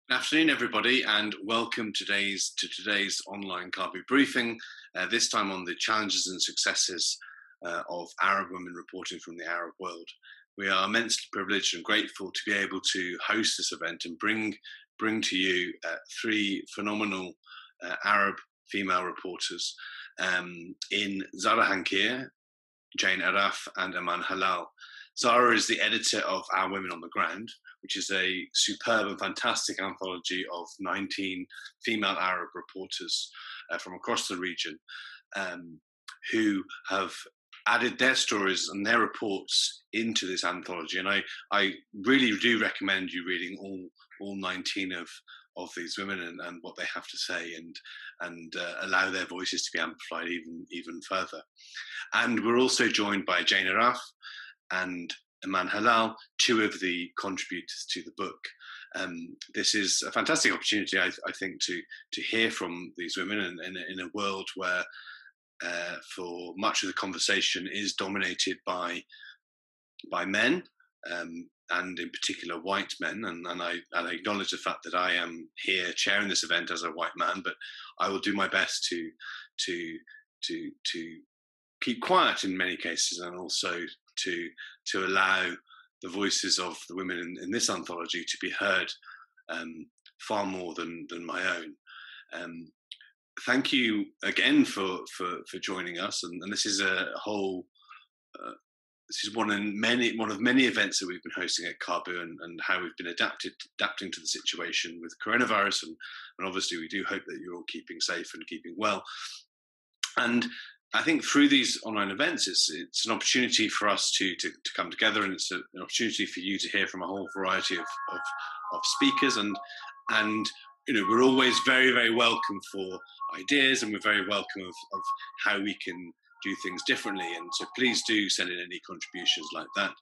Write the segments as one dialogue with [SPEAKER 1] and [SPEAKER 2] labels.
[SPEAKER 1] Good afternoon, everybody, and welcome to today's online Caabu briefing, this time on the challenges and successes of Arab women reporting from the Arab world. We are immensely privileged and grateful to be able to host this event and bring to you three phenomenal Arab female reporters in Zahra Hankir, Jane Arraf, and Eman Helal. Zahra is the editor of Our Women on the Ground, which is a superb and fantastic anthology of 19 female Arab reporters from across the region who have added their stories and their reports into this anthology. And I really do recommend you reading all 19 of these women and what they have to say and allow their voices to be amplified even further. And we're also joined by Jane Arraf and Eman Helal, two of the contributors to the book. This is a fantastic opportunity, I think, to hear from these women in a world where, for much of the conversation, is dominated by men, and in particular white men. And I acknowledge the fact that I am here chairing this event as a white man, but I will do my best to keep quiet in many cases, and also to allow the voices of the women in this anthology to be heard far more than my own. Thank you again for joining us, and this is this is one of many events that we've been hosting at Caabu, and how we've been adapting to the situation with coronavirus, and obviously we do hope that you're all keeping safe and keeping well. And I think through these online events, it's an opportunity for us to come together, and it's an opportunity for you to hear from a whole variety of speakers, and we're always very, very welcome for ideas, and we're very welcome of how we can do things differently, and so please do send in any contributions like that.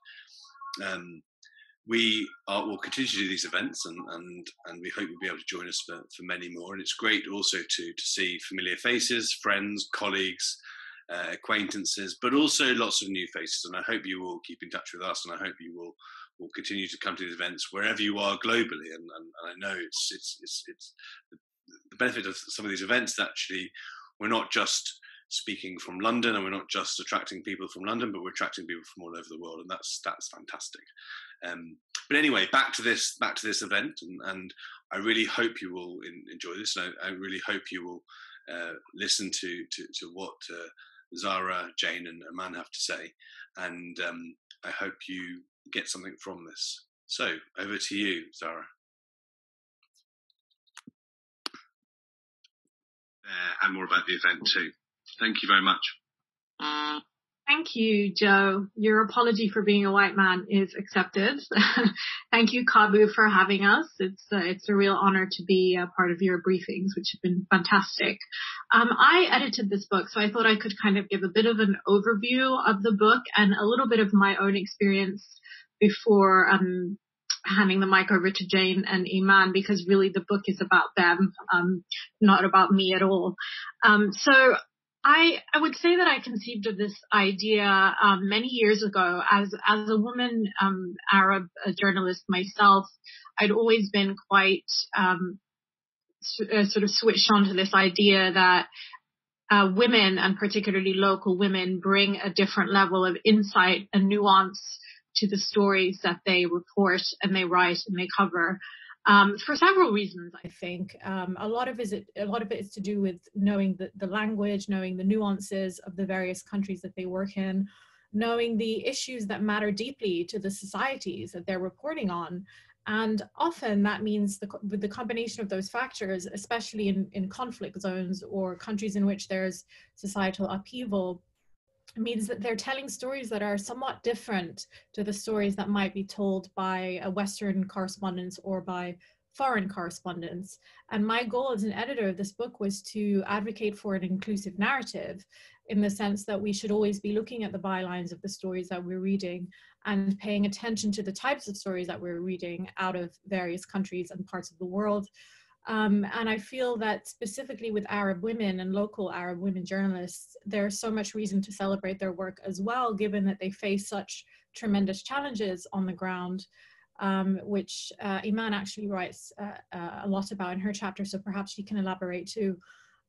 [SPEAKER 1] We'll continue to do these events, and we hope you'll be able to join us for many more. And it's great also to see familiar faces, friends, colleagues, acquaintances, but also lots of new faces. And I hope you will keep in touch with us, and I hope you will continue to come to these events wherever you are globally. And I know it's the benefit of some of these events that actually we're not just speaking from London, and we're not just attracting people from London, but we're attracting people from all over the world, and that's fantastic. But anyway, back to this event, and I really hope you will enjoy this, and I really hope you will listen to what Zahra, Jane, and Eman have to say, and I hope you get something from this. So over to you, Zahra. And more about the event too. Thank you very much.
[SPEAKER 2] Thank you, Joe. Your apology for being a white man is accepted. Thank you, Caabu, for having us. It's a real honor to be a part of your briefings, which have been fantastic. I edited this book, so I thought I could kind of give a bit of an overview of the book and a little bit of my own experience before handing the mic over to Jane and Eman, because really the book is about them, not about me at all. So I would say that I conceived of this idea many years ago as a woman, Arab journalist myself. I'd always been quite sort of switched on to this idea that women, and particularly local women, bring a different level of insight and nuance to the stories that they report and they write and they cover. For several reasons, I think. A lot of it is to do with knowing the language, knowing the nuances of the various countries that they work in, knowing the issues that matter deeply to the societies that they're reporting on. And often that means with the combination of those factors, especially in conflict zones or countries in which there's societal upheaval, means that they're telling stories that are somewhat different to the stories that might be told by a Western correspondents or by foreign correspondents. And my goal as an editor of this book was to advocate for an inclusive narrative, in the sense that we should always be looking at the bylines of the stories that we're reading and paying attention to the types of stories that we're reading out of various countries and parts of the world. And I feel that specifically with Arab women and local Arab women journalists, there's so much reason to celebrate their work as well, given that they face such tremendous challenges on the ground. which Eman actually writes a lot about in her chapter, so perhaps she can elaborate too.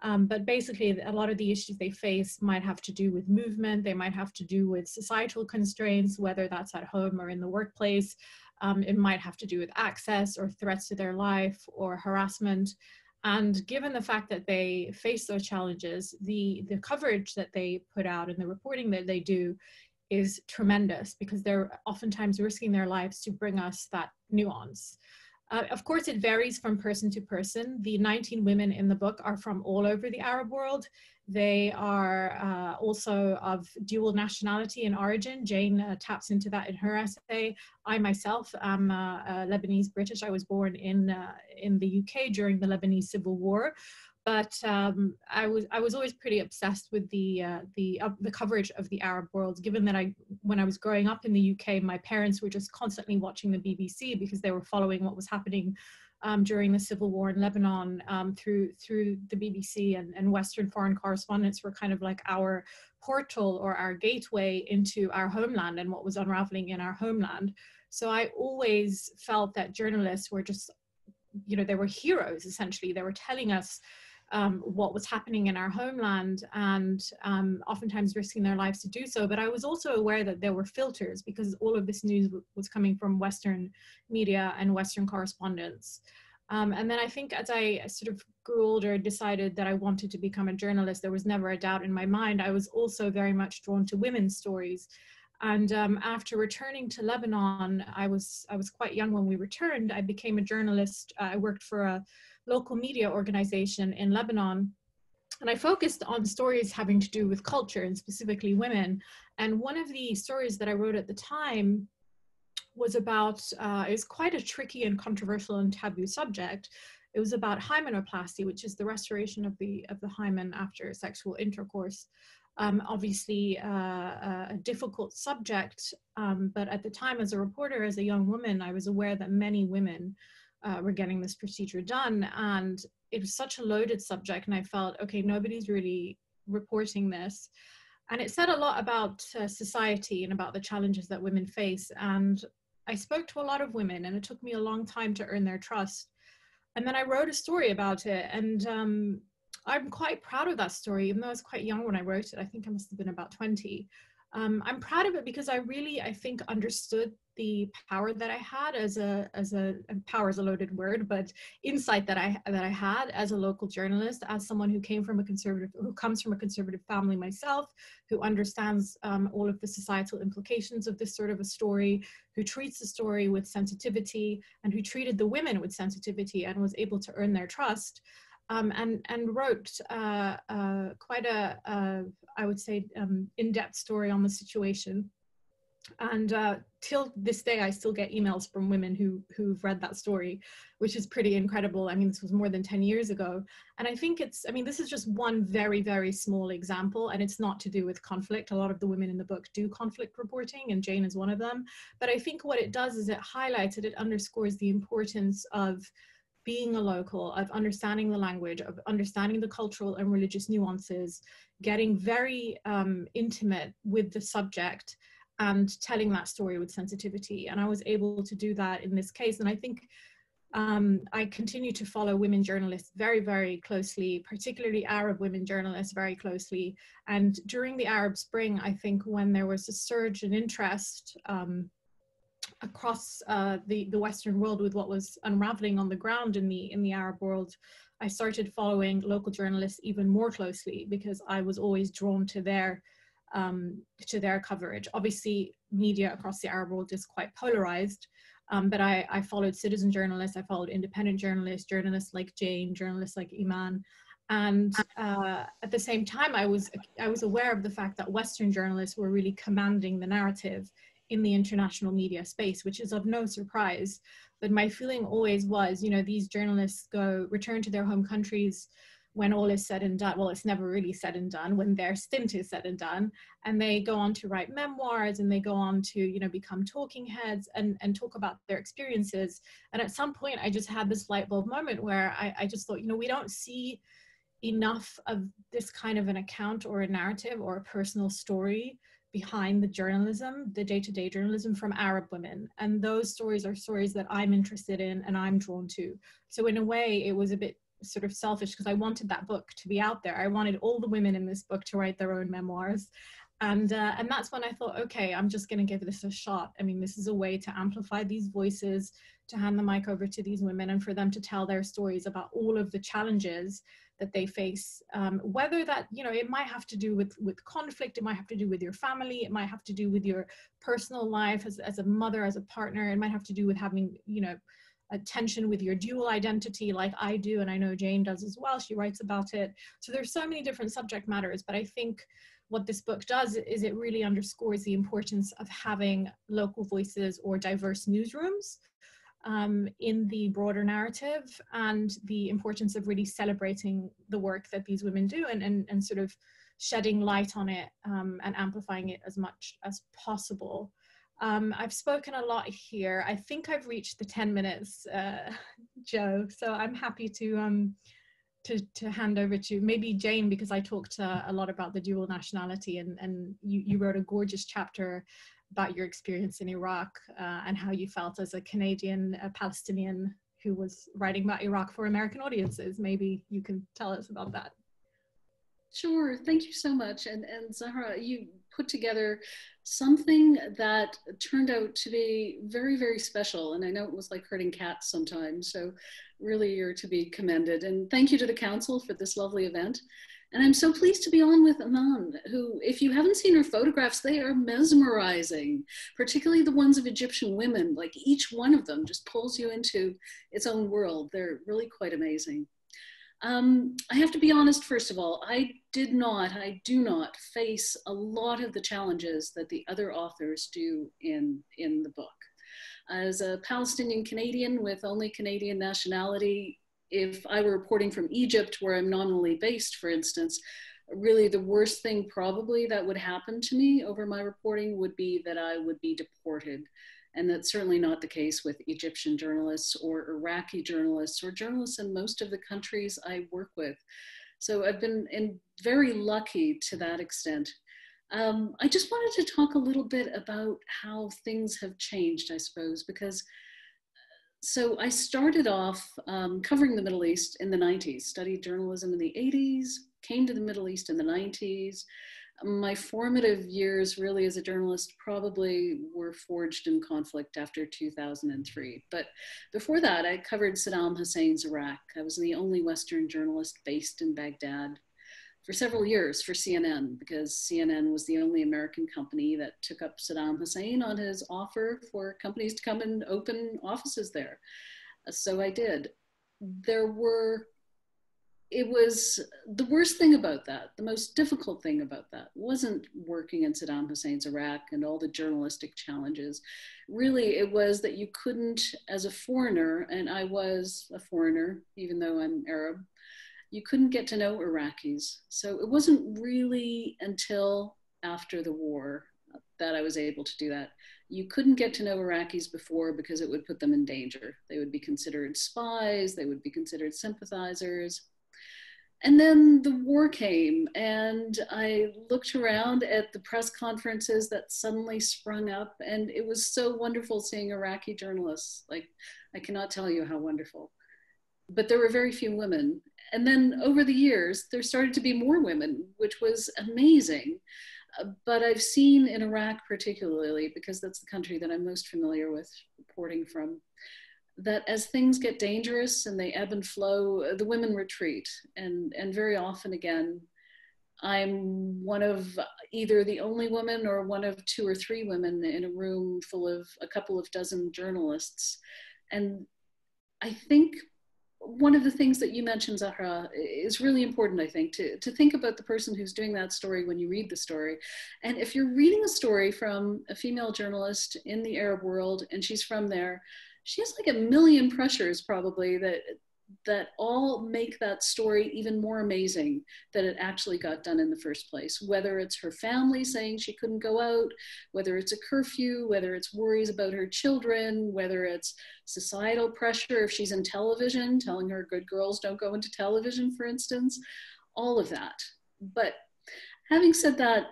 [SPEAKER 2] But basically, a lot of the issues they face might have to do with movement, they might have to do with societal constraints, whether that's at home or in the workplace. It might have to do with access or threats to their life or harassment. And given the fact that they face those challenges, the coverage that they put out and the reporting that they do is tremendous, because they're oftentimes risking their lives to bring us that nuance. Of course, it varies from person to person. The 19 women in the book are from all over the Arab world. They are also of dual nationality and origin. Jane taps into that in her essay. I myself am Lebanese British. I was born in the UK during the Lebanese Civil War. But I was always pretty obsessed with the coverage of the Arab world, given that when I was growing up in the UK, my parents were just constantly watching the BBC because they were following what was happening during the civil war in Lebanon through the BBC, and Western foreign correspondents were kind of like our portal or our gateway into our homeland and what was unraveling in our homeland. So I always felt that journalists were just, they were heroes, essentially. They were telling us what was happening in our homeland, and oftentimes risking their lives to do so. But I was also aware that there were filters, because all of this news was coming from Western media and Western correspondents. And then I think as I sort of grew older, decided that I wanted to become a journalist. There was never a doubt in my mind. I was also very much drawn to women's stories. And after returning to Lebanon, I was quite young when we returned. I became a journalist. I worked for a local media organization in Lebanon, and I focused on stories having to do with culture and specifically women. And one of the stories that I wrote at the time was about, it was quite a tricky and controversial and taboo subject. It was about hymenoplasty, which is the restoration of the hymen after sexual intercourse. Obviously a difficult subject, but at the time, as a reporter, as a young woman, I was aware that many women were getting this procedure done, and it was such a loaded subject, and I felt, okay, nobody's really reporting this. And it said a lot about society and about the challenges that women face. And I spoke to a lot of women, and it took me a long time to earn their trust. And then I wrote a story about it, and I'm quite proud of that story, even though I was quite young when I wrote it. I think I must have been about 20. I'm proud of it because I think, understood the power that I had power is a loaded word, but insight that I had as a local journalist, as someone who comes from a conservative family myself, who understands all of the societal implications of this sort of a story, who treats the story with sensitivity, and who treated the women with sensitivity and was able to earn their trust. And wrote quite I would say, in-depth story on the situation. And till this day, I still get emails from women who've read that story, which is pretty incredible. I mean, this was more than 10 years ago. And I think this is just one very, very small example, and it's not to do with conflict. A lot of the women in the book do conflict reporting, and Jane is one of them. But I think what it does is it highlights it underscores the importance of being a local, of understanding the language, of understanding the cultural and religious nuances, getting very intimate with the subject and telling that story with sensitivity. And I was able to do that in this case. And I think I continue to follow women journalists very, very closely, particularly Arab women journalists very closely. And during the Arab Spring, I think when there was a surge in interest across the Western world with what was unraveling on the ground in the Arab world, I started following local journalists even more closely, because I was always drawn to their coverage. Obviously, media across the Arab world is quite polarized, but I followed citizen journalists, I followed independent journalists, journalists like Jane, journalists like Eman. And at the same time, I was aware of the fact that Western journalists were really commanding the narrative in the international media space, which is of no surprise. But my feeling always was, these journalists return to their home countries when all is said and done. Well, it's never really said and done, when their stint is said and done, and they go on to write memoirs, and they go on to, become talking heads and talk about their experiences. And at some point, I just had this light bulb moment where I just thought, we don't see enough of this kind of an account or a narrative or a personal story behind the journalism, the day-to-day journalism from Arab women. And those stories are stories that I'm interested in and I'm drawn to. So in a way, it was a bit sort of selfish because I wanted that book to be out there. I wanted all the women in this book to write their own memoirs. And that's when I thought, okay, I'm just going to give this a shot. I mean, this is a way to amplify these voices, to hand the mic over to these women and for them to tell their stories about all of the challenges that they face, whether that, you know, it might have to do with conflict, it might have to do with your family, it might have to do with your personal life as a mother, as a partner, it might have to do with having, you know, a tension with your dual identity like I do, and I know Jane does as well, she writes about it. So there's so many different subject matters, but I think what this book does is it really underscores the importance of having local voices or diverse newsrooms in the broader narrative, and the importance of really celebrating the work that these women do and sort of shedding light on it and amplifying it as much as possible. I've spoken a lot here. I think I've reached the 10 minutes, Joe, so I'm happy to hand over to maybe Jane, because I talked a lot about the dual nationality, and you wrote a gorgeous chapter about your experience in Iraq and how you felt as a Canadian Palestinian who was writing about Iraq for American audiences. Maybe you can tell us about that.
[SPEAKER 3] Sure, thank you so much. And Zahra, you put together something that turned out to be very, very special. And I know it was like herding cats sometimes. So really you're to be commended. And thank you to the Council for this lovely event. And I'm so pleased to be on with Eman, who, if you haven't seen her photographs, they are mesmerizing, particularly the ones of Egyptian women. Like each one of them just pulls you into its own world. They're really quite amazing. I have to be honest, first of all, I do not face a lot of the challenges that the other authors do in the book. As a Palestinian Canadian with only Canadian nationality, if I were reporting from Egypt, where I'm nominally based, for instance, really the worst thing probably that would happen to me over my reporting would be that I would be deported. And that's certainly not the case with Egyptian journalists or Iraqi journalists or journalists in most of the countries I work with. So I've been very lucky to that extent. I just wanted to talk a little bit about how things have changed, I suppose, because so I started off covering the Middle East in the 90s, studied journalism in the 80s, came to the Middle East in the 90s. My formative years really as a journalist probably were forged in conflict after 2003. But before that, I covered Saddam Hussein's Iraq. I was the only Western journalist based in Baghdad for several years for CNN, because CNN was the only American company that took up Saddam Hussein on his offer for companies to come and open offices there. So I did. It was the worst thing about that, the most difficult thing about that wasn't working in Saddam Hussein's Iraq and all the journalistic challenges. Really, it was that you couldn't, as a foreigner, and I was a foreigner, even though I'm Arab, you couldn't get to know Iraqis. So it wasn't really until after the war that I was able to do that. You couldn't get to know Iraqis before because it would put them in danger. They would be considered spies, they would be considered sympathizers. And then the war came, and I looked around at the press conferences that suddenly sprung up, and it was so wonderful seeing Iraqi journalists. Like, I cannot tell you how wonderful. But there were very few women. And then over the years, there started to be more women, which was amazing. But I've seen in Iraq particularly, because that's the country that I'm most familiar with reporting from, that as things get dangerous and they ebb and flow, the women retreat. And very often again, I'm one of either the only woman or one of 2 or 3 women in a room full of a couple of dozen journalists. And I think one of the things that you mentioned, Zahra, is really important, I think, to think about the person who's doing that story when you read the story. And if you're reading a story from a female journalist in the Arab world and she's from there, she has like a million pressures probably that all make that story even more amazing that it actually got done in the first place. Whether it's her family saying she couldn't go out, whether it's a curfew, whether it's worries about her children, whether it's societal pressure if she's in television, telling her good girls don't go into television, for instance, all of that. But having said that,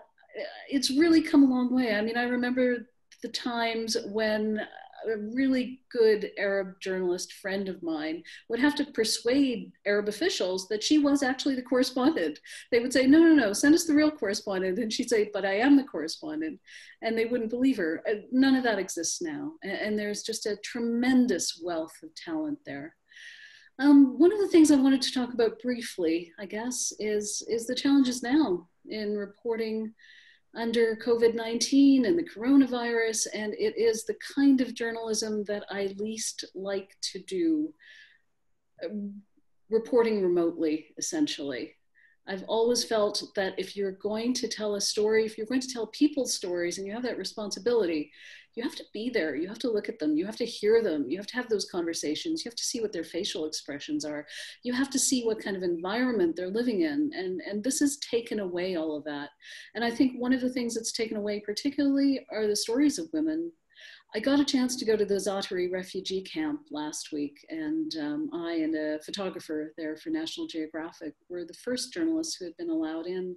[SPEAKER 3] it's really come a long way. I mean, I remember the times when a really good Arab journalist friend of mine would have to persuade Arab officials that she was actually the correspondent. They would say, no, send us the real correspondent. And she'd say, but I am the correspondent. And they wouldn't believe her. None of that exists now. And there's just a tremendous wealth of talent there. One of the things I wanted to talk about briefly, I guess, is the challenges now in reporting under COVID-19 and the coronavirus, and it is the kind of journalism that I least like to do, reporting remotely, essentially. I've always felt that if you're going to tell a story, if you're going to tell people's stories and you have that responsibility, you have to be there, you have to look at them, you have to hear them, you have to have those conversations, you have to see what their facial expressions are, you have to see what kind of environment they're living in, and this has taken away all of that. And I think one of the things that's taken away particularly are the stories of women. I got a chance to go to the Zaatari refugee camp last week, and I and a photographer there for National Geographic were the first journalists who had been allowed in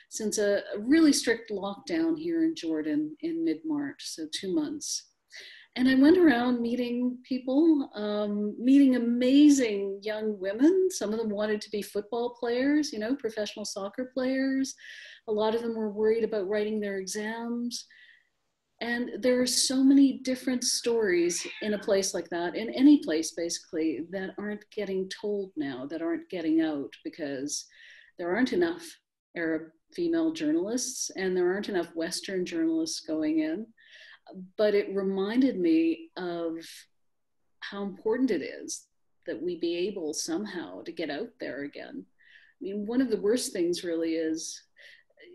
[SPEAKER 3] since a really strict lockdown here in Jordan in mid-March, so 2 months. And I went around meeting people, meeting amazing young women. Some of them wanted to be football players, you know, professional soccer players. A lot of them were worried about writing their exams. And there are so many different stories in a place like that, in any place basically, that aren't getting told now, that aren't getting out because there aren't enough Arab female journalists and there aren't enough Western journalists going in. But it reminded me of how important it is that we be able somehow to get out there again. I mean, one of the worst things really is,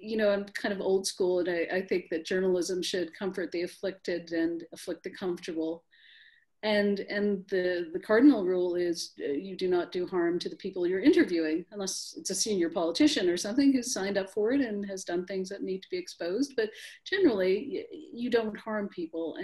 [SPEAKER 3] you know, I'm kind of old school, and I think that journalism should comfort the afflicted and afflict the comfortable. And the cardinal rule is you do not do harm to the people you're interviewing, unless it's a senior politician or something who's signed up for it and has done things that need to be exposed. But generally, you don't harm people.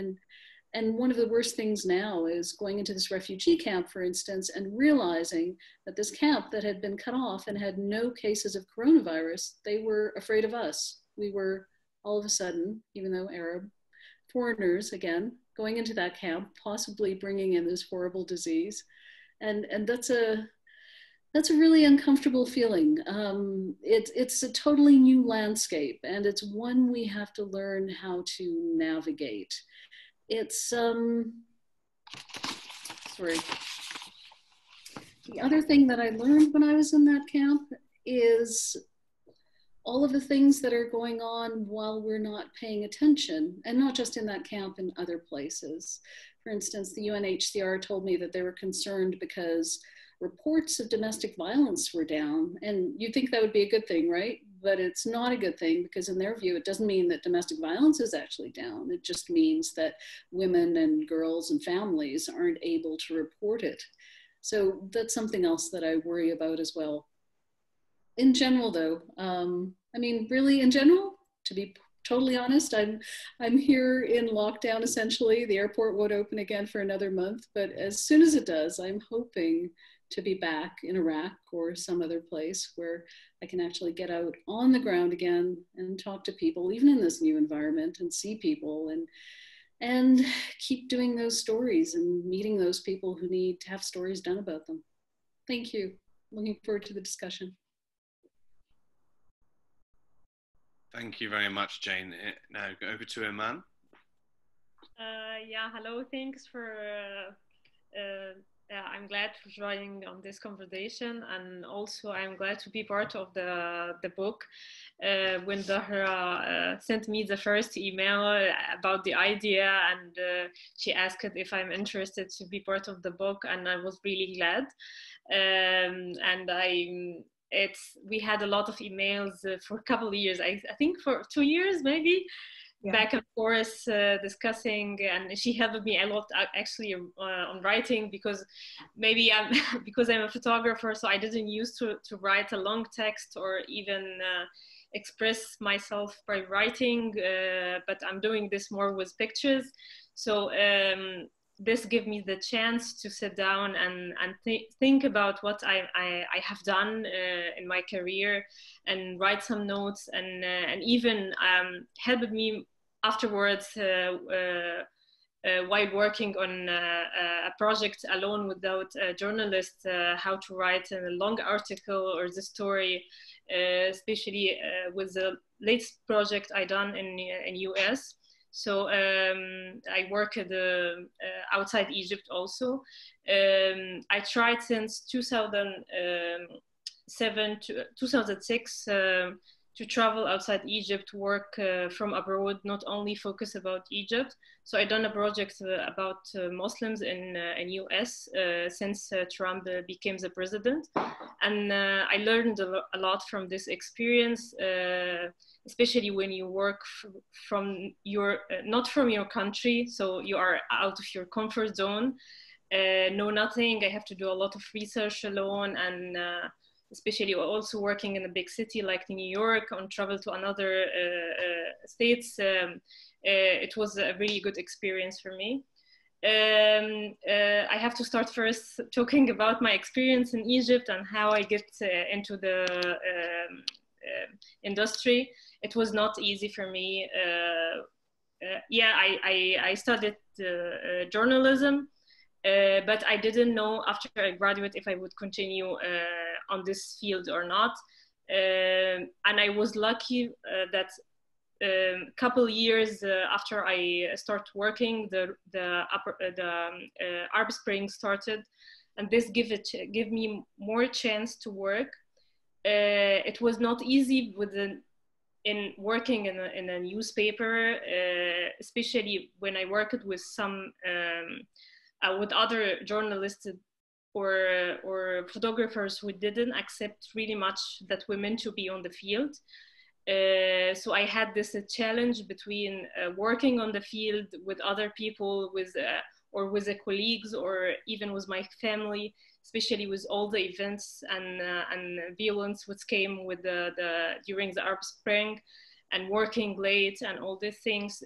[SPEAKER 3] And one of the worst things now is going into this refugee camp, for instance, and realizing that this camp that had been cut off and had no cases of coronavirus, they were afraid of us. We were all of a sudden, even though Arab, foreigners, again, going into that camp, possibly bringing in this horrible disease. And that's a really uncomfortable feeling. It's a totally new landscape, and it's one we have to learn how to navigate. It's, sorry. The other thing that I learned when I was in that camp is all of the things that are going on while we're not paying attention, and not just in that camp, in other places. For instance, the UNHCR told me that they were concerned because reports of domestic violence were down, and you'd think that would be a good thing, right? But it's not a good thing, because in their view, it doesn't mean that domestic violence is actually down. It just means that women and girls and families aren't able to report it. So that's something else that I worry about as well. In general, though, I mean, really in general, to be totally honest, I'm here in lockdown, essentially. The airport won't open again for another month, but as soon as it does, I'm hoping to be back in Iraq or some other place where I can actually get out on the ground again and talk to people, even in this new environment, and see people and keep doing those stories and meeting those people who need to have stories done about them. Thank you. Looking forward to the discussion.
[SPEAKER 1] Thank you very much, Jane. Now over to Eman.
[SPEAKER 4] Yeah, hello. Thanks for. I'm glad for joining on this conversation, and also I'm glad to be part of the book. When Zahra sent me the first email about the idea, and she asked if I'm interested to be part of the book, and I was really glad. And we had a lot of emails for a couple of years. I think for 2 years maybe. Yeah. Back and forth discussing, and she helped me a lot actually on writing, because maybe because I'm a photographer, so I didn't used to write a long text or even express myself by writing, but I'm doing this more with pictures. So this gave me the chance to sit down and think about what I have done in my career, and write some notes, and even helped me afterwards while working on a project alone without a journalist, how to write a long article or the story, especially with the latest project I done in US. So I work at outside Egypt also. I tried since 2007 to 2006 to travel outside Egypt, work from abroad, not only focus about Egypt. So I done a project about Muslims in US since Trump became the president. And I learned a lot from this experience, especially when you work from your, not from your country, so you are out of your comfort zone, know nothing. I have to do a lot of research alone, and especially also working in a big city like New York, on travel to another states. It was a really good experience for me. I have to start first talking about my experience in Egypt and how I get into the industry. It was not easy for me. Yeah, I studied journalism, but I didn't know after I graduated if I would continue on this field or not. And I was lucky that couple years after I started working, the Arab Spring started, and this give me more chance to work. It was not easy in working in a newspaper, especially when I worked with some with other journalists or photographers who didn't accept really much that women to be on the field. So I had this challenge between working on the field with other people, or with the colleagues, or even with my family, especially with all the events and violence which came with during the Arab Spring, and working late and all these things.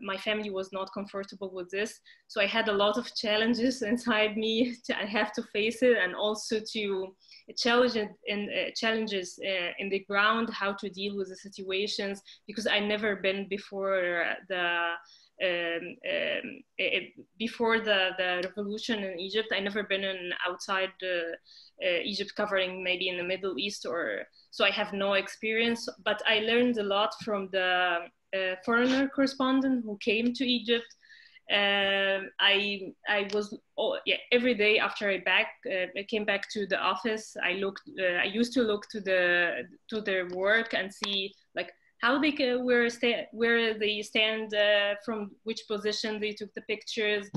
[SPEAKER 4] My family was not comfortable with this, so I had a lot of challenges inside me. I have to face it, and also to challenges in the ground, how to deal with the situations, because I never been before before the revolution in Egypt. I never been outside Egypt, covering maybe in the Middle East, so I have no experience. But I learned a lot from the foreigner correspondent who came to Egypt. I was every day after I came back to the office, I used to look to their work and see like how they where they stand, from which position they took the pictures.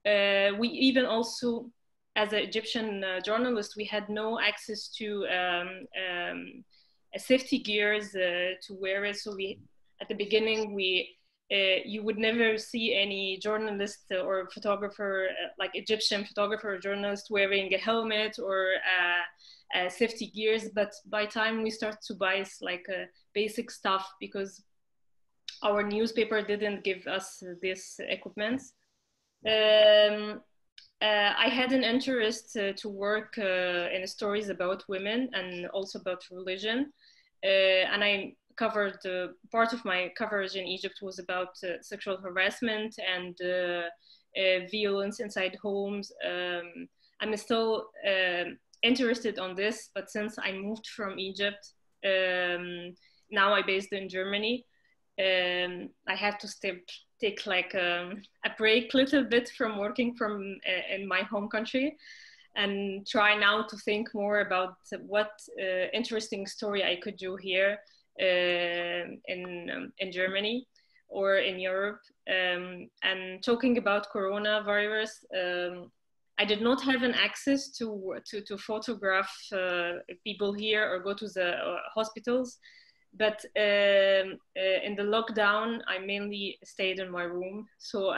[SPEAKER 4] We even also, as an Egyptian journalist, we had no access to safety gears to wear it. So at the beginning, you would never see any journalist or photographer, like Egyptian photographer or journalist, wearing a helmet or safety gears. But by time we start to buy like basic stuff, because our newspaper didn't give us this equipment. I had an interest to work in stories about women and also about religion, and I covered part of my coverage in Egypt was about sexual harassment and violence inside homes. I'm still interested on this, but since I moved from Egypt, now I'm based in Germany, I have to take like a break a little bit from working in my home country, and try now to think more about what interesting story I could do here in Germany or in Europe. And talking about coronavirus, I did not have an access to photograph people here or go to the hospitals. But in the lockdown, I mainly stayed in my room. So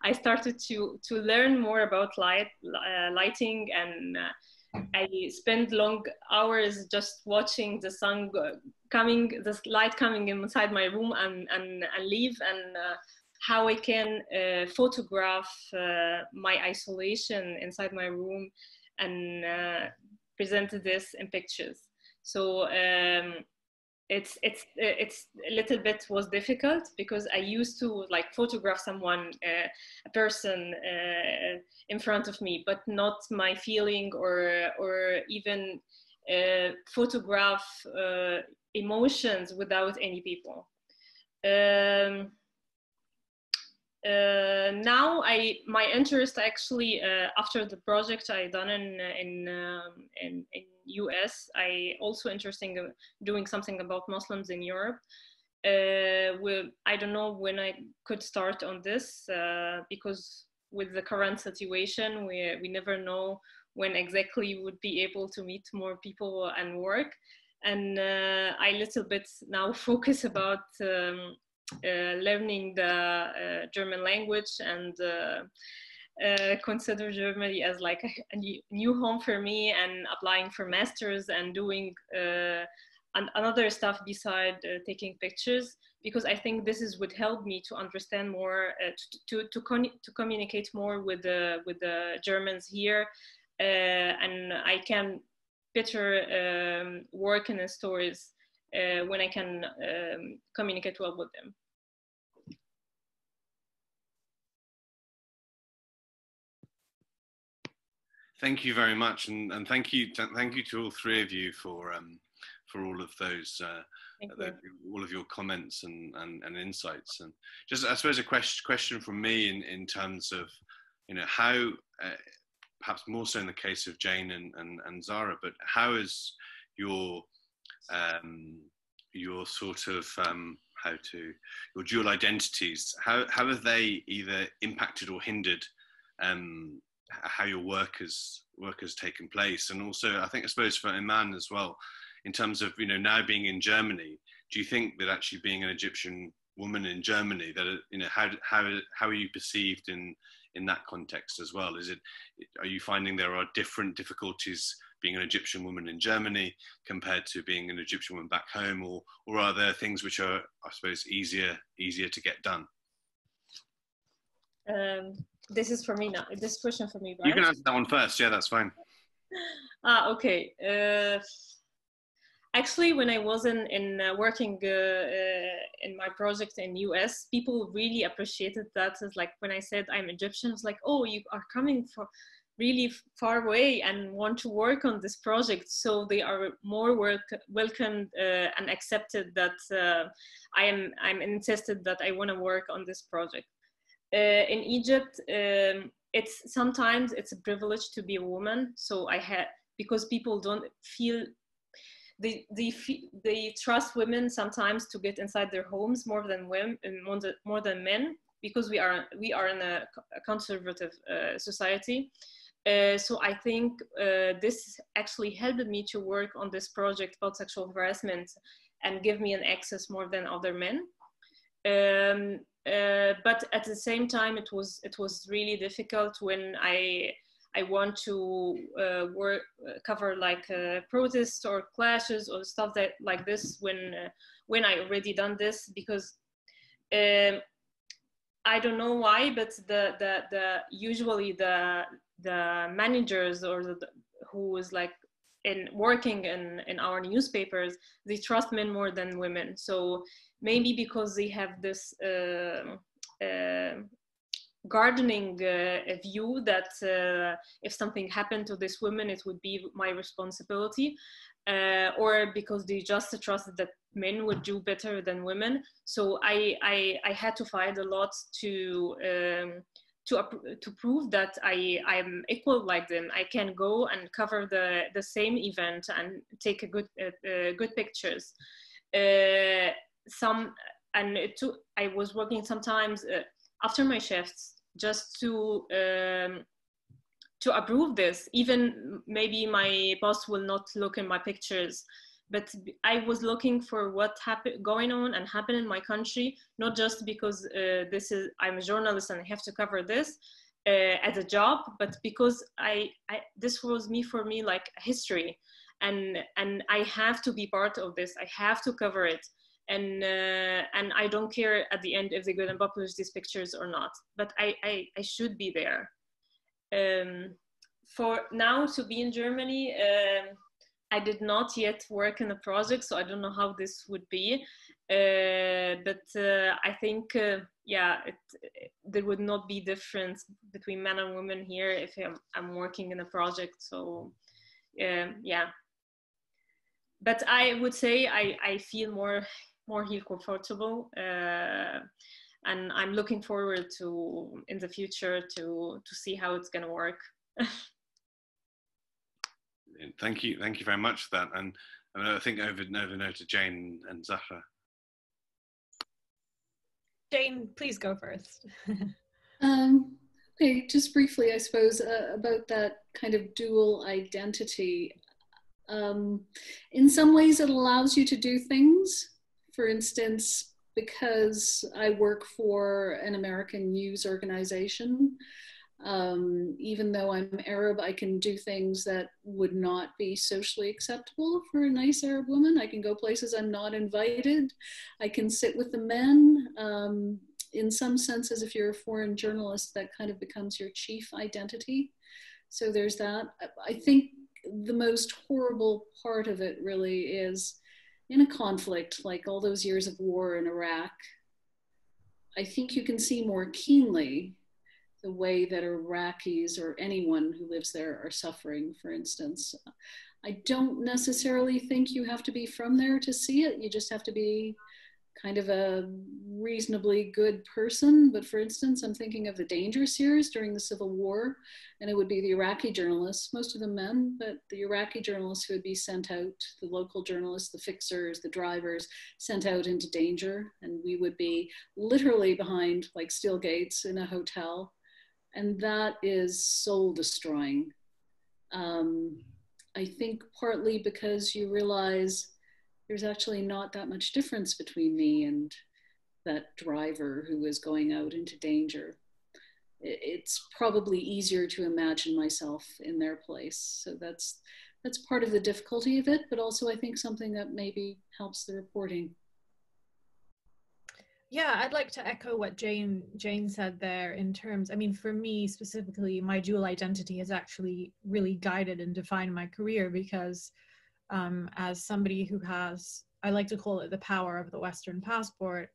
[SPEAKER 4] I started to learn more about lighting, and I spent long hours just watching the sun coming, the light coming inside my room and leave. And how I can photograph my isolation inside my room and present this in pictures. So it's a little bit was difficult because I used to like photograph someone, a person in front of me, but not my feeling or even photograph emotions without any people. Now my interest actually after the project I done in US, I also interested in doing something about Muslims in Europe. I don't know when I could start on this because with the current situation, we never know when exactly we would be able to meet more people and work. And I little bit now focus about learning the German language and consider Germany as like a new home for me, and applying for masters and doing another stuff beside taking pictures, because I think this would help me to understand more, to communicate more with the Germans here, and I can better work in the stories when I can communicate well with them.
[SPEAKER 1] Thank you very much, and thank you to all three of you for all of those all of your comments and insights. And just I suppose a question from me in terms of, you know, how perhaps more so in the case of Jane and Zahra, but how is your sort of your dual identities, how have they either impacted or hindered how your work has taken place? And also, I suppose for Eman as well, in terms of, you know, now being in Germany, do you think that actually being an Egyptian woman in Germany, that, you know, how are you perceived in that context as well? Are you finding there are different difficulties being an Egyptian woman in Germany compared to being an Egyptian woman back home, or are there things which are, I suppose, easier to get done?
[SPEAKER 4] This is for me now. This question for me, right?
[SPEAKER 1] You can answer that one first. Yeah, that's fine.
[SPEAKER 4] Okay. Actually, when I was in working in my project in US, people really appreciated that. It's like when I said I'm Egyptian, it's like, oh, you are coming from really far away and want to work on this project. So they are more welcomed and accepted that I'm insisted that I want to work on this project. In Egypt, sometimes it's a privilege to be a woman. So because people don't feel, they trust women sometimes to get inside their homes more than men, because we are in a conservative society. So I think this actually helped me to work on this project about sexual harassment and give me an access more than other men. But at the same time, it was really difficult when I want to cover like protests or clashes or stuff like this when I already done this, because I don't know why, but usually the managers or who is like working in our newspapers, they trust men more than women. So maybe because they have this gardening view that if something happened to this woman, it would be my responsibility, or because they just trusted that men would do better than women. So I had to fight a lot to prove that I'm equal like them. I can go and cover the same event and take good pictures. I was working sometimes after my shifts just to approve this. Even maybe my boss will not look in my pictures, but I was looking for what going on and happened in my country, not just because I'm a journalist and I have to cover this as a job, but because this was for me like a history, and I have to be part of this. I have to cover it. and I don't care at the end if they're going to publish these pictures or not, but I should be there. For now to be in Germany, I did not yet work in a project, so I don't know how this would be. But I think, there would not be difference between men and women here if I'm working in a project. So, yeah. But I would say I feel more comfortable, and I'm looking forward to in the future to see how it's going to work.
[SPEAKER 1] Thank you very much for that. And I think over now to Jane and Zahra.
[SPEAKER 2] Jane, please go first.
[SPEAKER 3] Okay, just briefly, I suppose, about that kind of dual identity. In some ways, it allows you to do things. For instance, because I work for an American news organization, even though I'm Arab, I can do things that would not be socially acceptable for a nice Arab woman. I can go places I'm not invited. I can sit with the men. In some senses, if you're a foreign journalist, that kind of becomes your chief identity. So there's that. I think the most horrible part of it really is in a conflict, like all those years of war in Iraq, I think you can see more keenly the way that Iraqis or anyone who lives there are suffering, for instance. I don't necessarily think you have to be from there to see it. You just have to be kind of a reasonably good person. But for instance, I'm thinking of the dangerous years during the Civil War, and it would be the Iraqi journalists, most of them men, but the Iraqi journalists who would be sent out, the local journalists, the fixers, the drivers, sent out into danger. And we would be literally behind like steel gates in a hotel. And that is soul destroying. I think partly because you realize there's actually not that much difference between me and that driver who is going out into danger. It's probably easier to imagine myself in their place. So that's part of the difficulty of it, but also I think something that maybe helps the reporting.
[SPEAKER 2] Yeah, I'd like to echo what Jane said there in terms, I mean, for me specifically, my dual identity has actually really guided and defined my career because as somebody who has, I like to call it the power of the Western passport,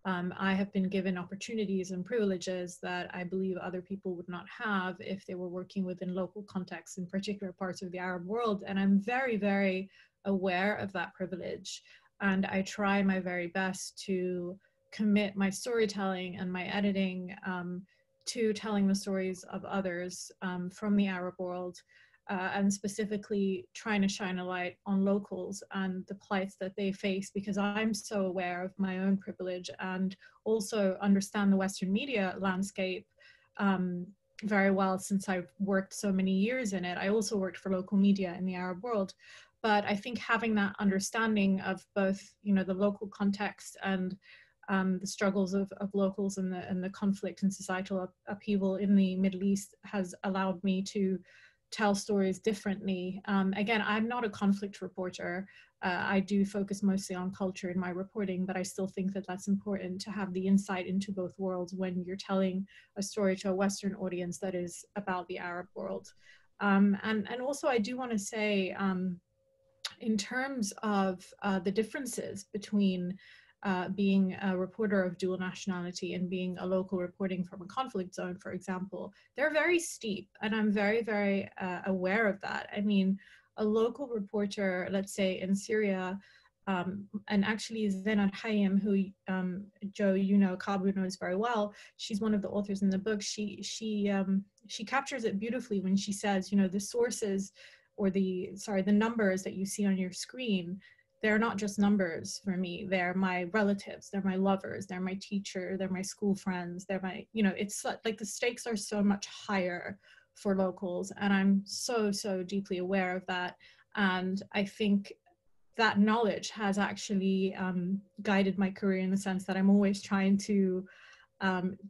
[SPEAKER 2] I have been given opportunities and privileges that I believe other people would not have if they were working within local contexts in particular parts of the Arab world. And I'm very, very aware of that privilege. And I try my very best to commit my storytelling and my editing to telling the stories of others from the Arab world. And specifically trying to shine a light on locals and the plights that they face, because I'm so aware of my own privilege and also understand the Western media landscape very well since I've worked so many years in it. I also worked for local media in the Arab world. But I think having that understanding of both, you know, the local context and the struggles of locals and the conflict and societal upheaval in the Middle East has allowed me to tell stories differently. Again, I'm not a conflict reporter. I do focus mostly on culture in my reporting, but I still think that that's important to have the insight into both worlds when you're telling a story to a Western audience that is about the Arab world. And also I do want to say, in terms of the differences between being a reporter of dual nationality and being a local reporting from a conflict zone, for example, they're very steep. And I'm very, very aware of that. I mean, a local reporter, let's say in Syria, and actually Zainab Hayim, who Joe, you know, Caabu knows very well, she's one of the authors in the book. She captures it beautifully when she says, you know, the sources or the numbers that you see on your screen, they're not just numbers for me. They're my relatives, they're my lovers, they're my teacher, they're my school friends, they're my, you know, it's like the stakes are so much higher for locals. And I'm so, so deeply aware of that. And I think that knowledge has actually guided my career in the sense that I'm always trying to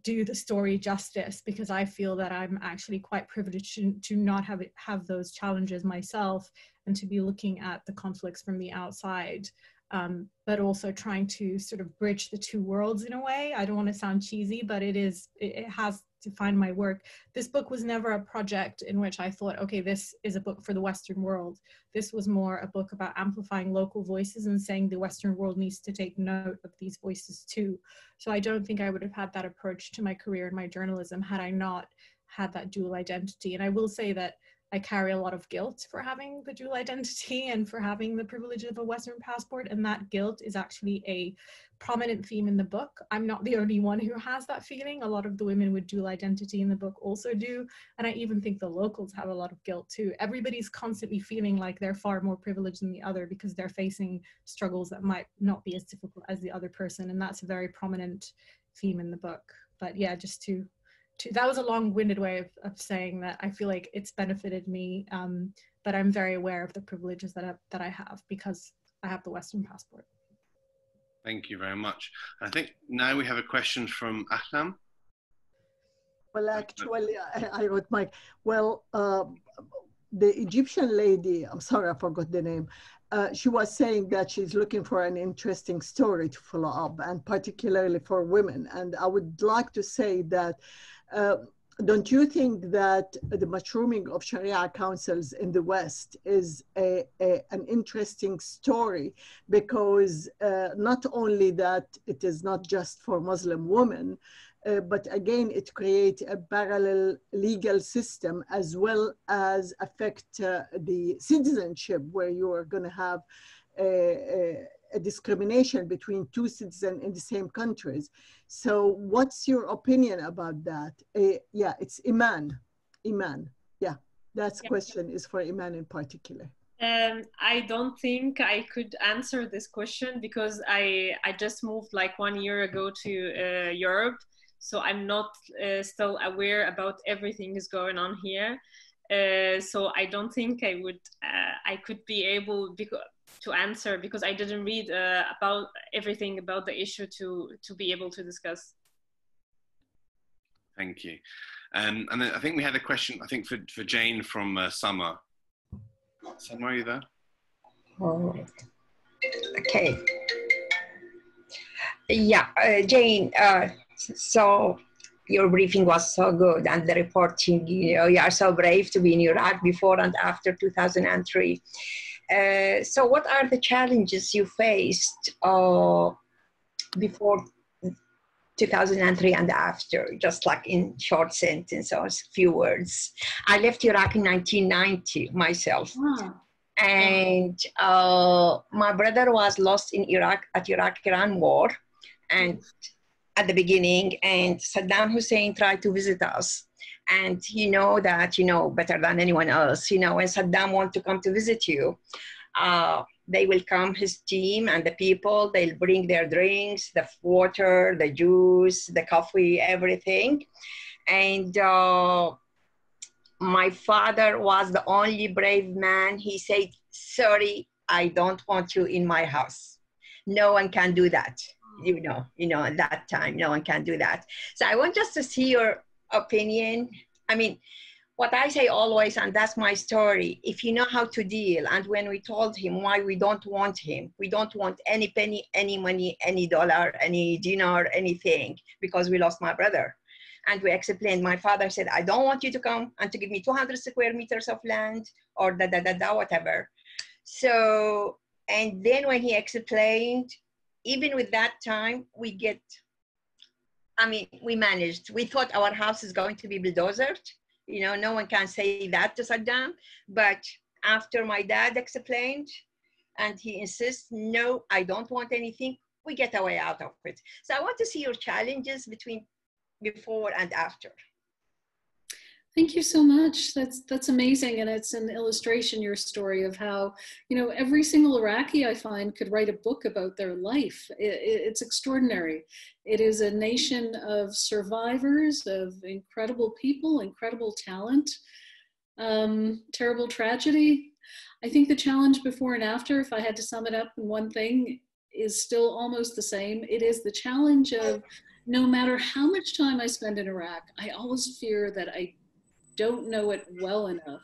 [SPEAKER 2] do the story justice, because I feel that I'm actually quite privileged to not have those challenges myself and to be looking at the conflicts from the outside but also trying to sort of bridge the two worlds in a way. I don't want to sound cheesy, but it has defined my work. This book was never a project in which I thought, okay, this is a book for the Western world. This was more a book about amplifying local voices and saying the Western world needs to take note of these voices too. So I don't think I would have had that approach to my career in my journalism had I not had that dual identity. And I will say that I carry a lot of guilt for having the dual identity and for having the privilege of a Western passport. And that guilt is actually a prominent theme in the book. I'm not the only one who has that feeling. A lot of the women with dual identity in the book also do. And I even think the locals have a lot of guilt too. Everybody's constantly feeling like they're far more privileged than the other because they're facing struggles that might not be as difficult as the other person. And that's a very prominent theme in the book. But yeah, just to that was a long-winded way of saying that I feel like it's benefited me, but I'm very aware of the privileges that I have because I have the Western passport.
[SPEAKER 1] Thank you very much. I think now we have a question from Ahlam.
[SPEAKER 5] Well, actually, I wrote Mike. Well, the Egyptian lady, I'm sorry, I forgot the name. She was saying that she's looking for an interesting story to follow up, and particularly for women. And I would like to say that, don't you think that the mushrooming of Sharia councils in the West is an interesting story? Because not only that it is not just for Muslim women, but again, it creates a parallel legal system as well as affect the citizenship, where you are going to have a discrimination between two citizens in the same countries. So what's your opinion about that? Yeah, it's Eman. Yeah, that question is for Eman in particular.
[SPEAKER 4] I don't think I could answer this question because I just moved like 1 year ago to Europe. So I'm not still aware about everything is going on here. So I don't think I could be able to answer because I didn't read about everything about the issue to be able to discuss.
[SPEAKER 1] Thank you. And then I think we had a question, I think for Jane from Summer. Summer, are you there?
[SPEAKER 6] Oh, okay. Yeah, Jane, so your briefing was so good and the reporting, you know, you are so brave to be in Iraq before and after 2003. So what are the challenges you faced before 2003 and after, just like in short sentence or few words? I left Iraq in 1990 myself. Wow. And my brother was lost in Iraq at Iraq-Iran war, and at the beginning, and Saddam Hussein tried to visit us. And you know that, you know, better than anyone else, you know, when Saddam wants to come to visit you, they will come, his team and the people, they'll bring their drinks, the water, the juice, the coffee, everything. And my father was the only brave man. He said, sorry, I don't want you in my house. No one can do that. You know, at that time, no one can do that. So I want just to see your opinion. I mean, what I say always, and that's my story, if you know how to deal, and when we told him why we don't want him, we don't want any penny, any money, any dollar, any dinar, anything, because we lost my brother. And we explained, my father said, I don't want you to come and to give me 200 square meters of land or whatever. So, and then when he explained, even with that time, we managed. We thought our house is going to be bulldozed. You know, no one can say that to Saddam. But after my dad explained, and he insists, no, I don't want anything, we get a way out of it. So I want to see your challenges between before and after.
[SPEAKER 3] Thank you so much. That's amazing. And it's an illustration, your story, of how, you know, every single Iraqi I find could write a book about their life. It's extraordinary. It is a nation of survivors, of incredible people, incredible talent, terrible tragedy. I think the challenge before and after, if I had to sum it up in one thing, is still almost the same. It is the challenge of, no matter how much time I spend in Iraq, I always fear that I don't know it well enough,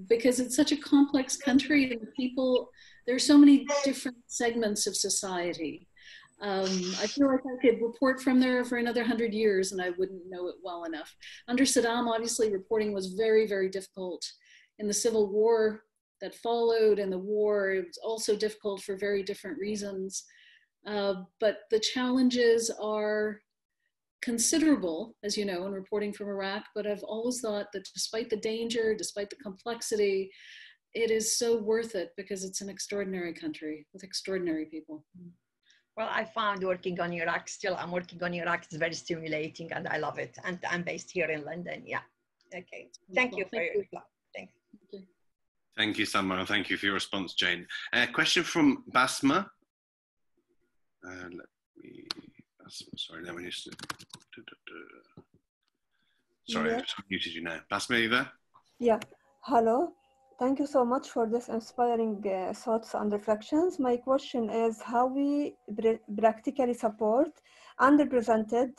[SPEAKER 3] because it's such a complex country and people There are so many different segments of society. I feel like I could report from there for another 100 years and I wouldn't know it well enough. Under Saddam, obviously, reporting was very, very difficult. In the civil war that followed and the war, it was also difficult for very different reasons. But the challenges are considerable, as you know, in reporting from Iraq, but I've always thought that despite the danger, despite the complexity, it is so worth it because it's an extraordinary country with extraordinary people.
[SPEAKER 6] Well, I found working on Iraq, still I'm working on Iraq, it's very stimulating and I love it. And I'm based here in London, yeah. Okay, thank you for your reply. Thank you.
[SPEAKER 1] Thank you, Samara. Thank you for your response, Jane. Question from Basma. Sorry, now we need to. Sorry,
[SPEAKER 7] Yeah.
[SPEAKER 1] I just muted you now. Basma, are you there?
[SPEAKER 7] Yeah, hello. Thank you so much for this inspiring thoughts and reflections. My question is how we practically support underrepresented,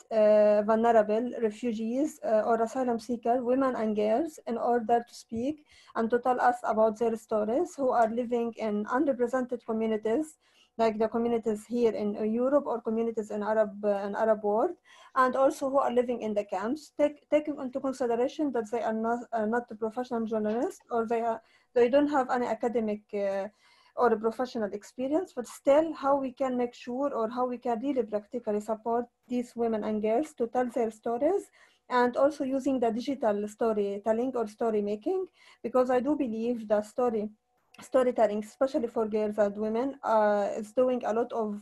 [SPEAKER 7] vulnerable refugees or asylum seeker women and girls in order to speak and to tell us about their stories who are living in underrepresented communities, like the communities here in Europe or communities in Arab world, and also who are living in the camps, taking into consideration that they are not professional journalists or they don't have any academic or a professional experience, but still how we can make sure or how we can really practically support these women and girls to tell their stories, and also using the digital storytelling or story making, because I do believe that storytelling, especially for girls and women, is doing a lot of,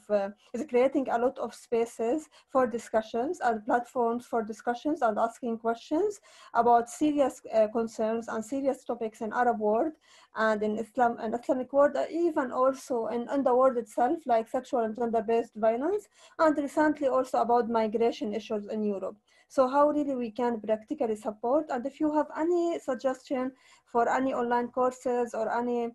[SPEAKER 7] is creating a lot of spaces for discussions and platforms for discussions and asking questions about serious concerns and serious topics in Arab world and in Islam and Islamic world, even also in the world itself, like sexual and gender-based violence, and recently also about migration issues in Europe. So how really we can practically support, and if you have any suggestion for any online courses or any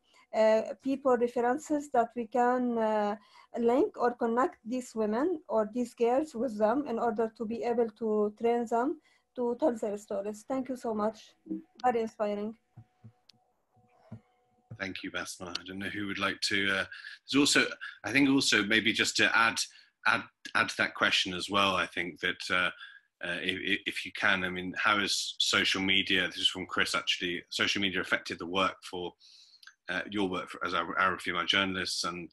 [SPEAKER 7] people references that we can link or connect these women or these girls with them in order to be able to train them to tell their stories. Thank you so much. Very inspiring.
[SPEAKER 1] Thank you, Basma. I don't know who would like to. There's also, I think, also maybe just to add to that question as well. I think that if you can, I mean, how has social media? This is from Chris actually. Social media affected the work for your work as Arab female journalists, and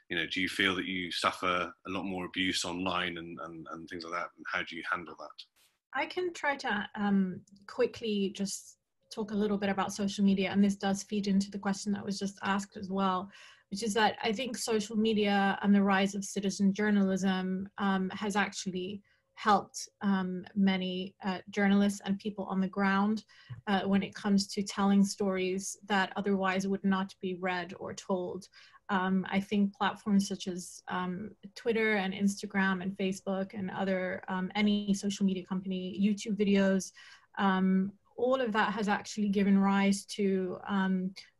[SPEAKER 1] do you feel that you suffer a lot more abuse online and things like that? And how do you handle that?
[SPEAKER 2] I can try to quickly just talk a little bit about social media, and this does feed into the question that was just asked as well, which is that I think social media and the rise of citizen journalism has actually helped many journalists and people on the ground when it comes to telling stories that otherwise would not be read or told. I think platforms such as Twitter and Instagram and Facebook and other, any social media company, YouTube videos, all of that has actually given rise to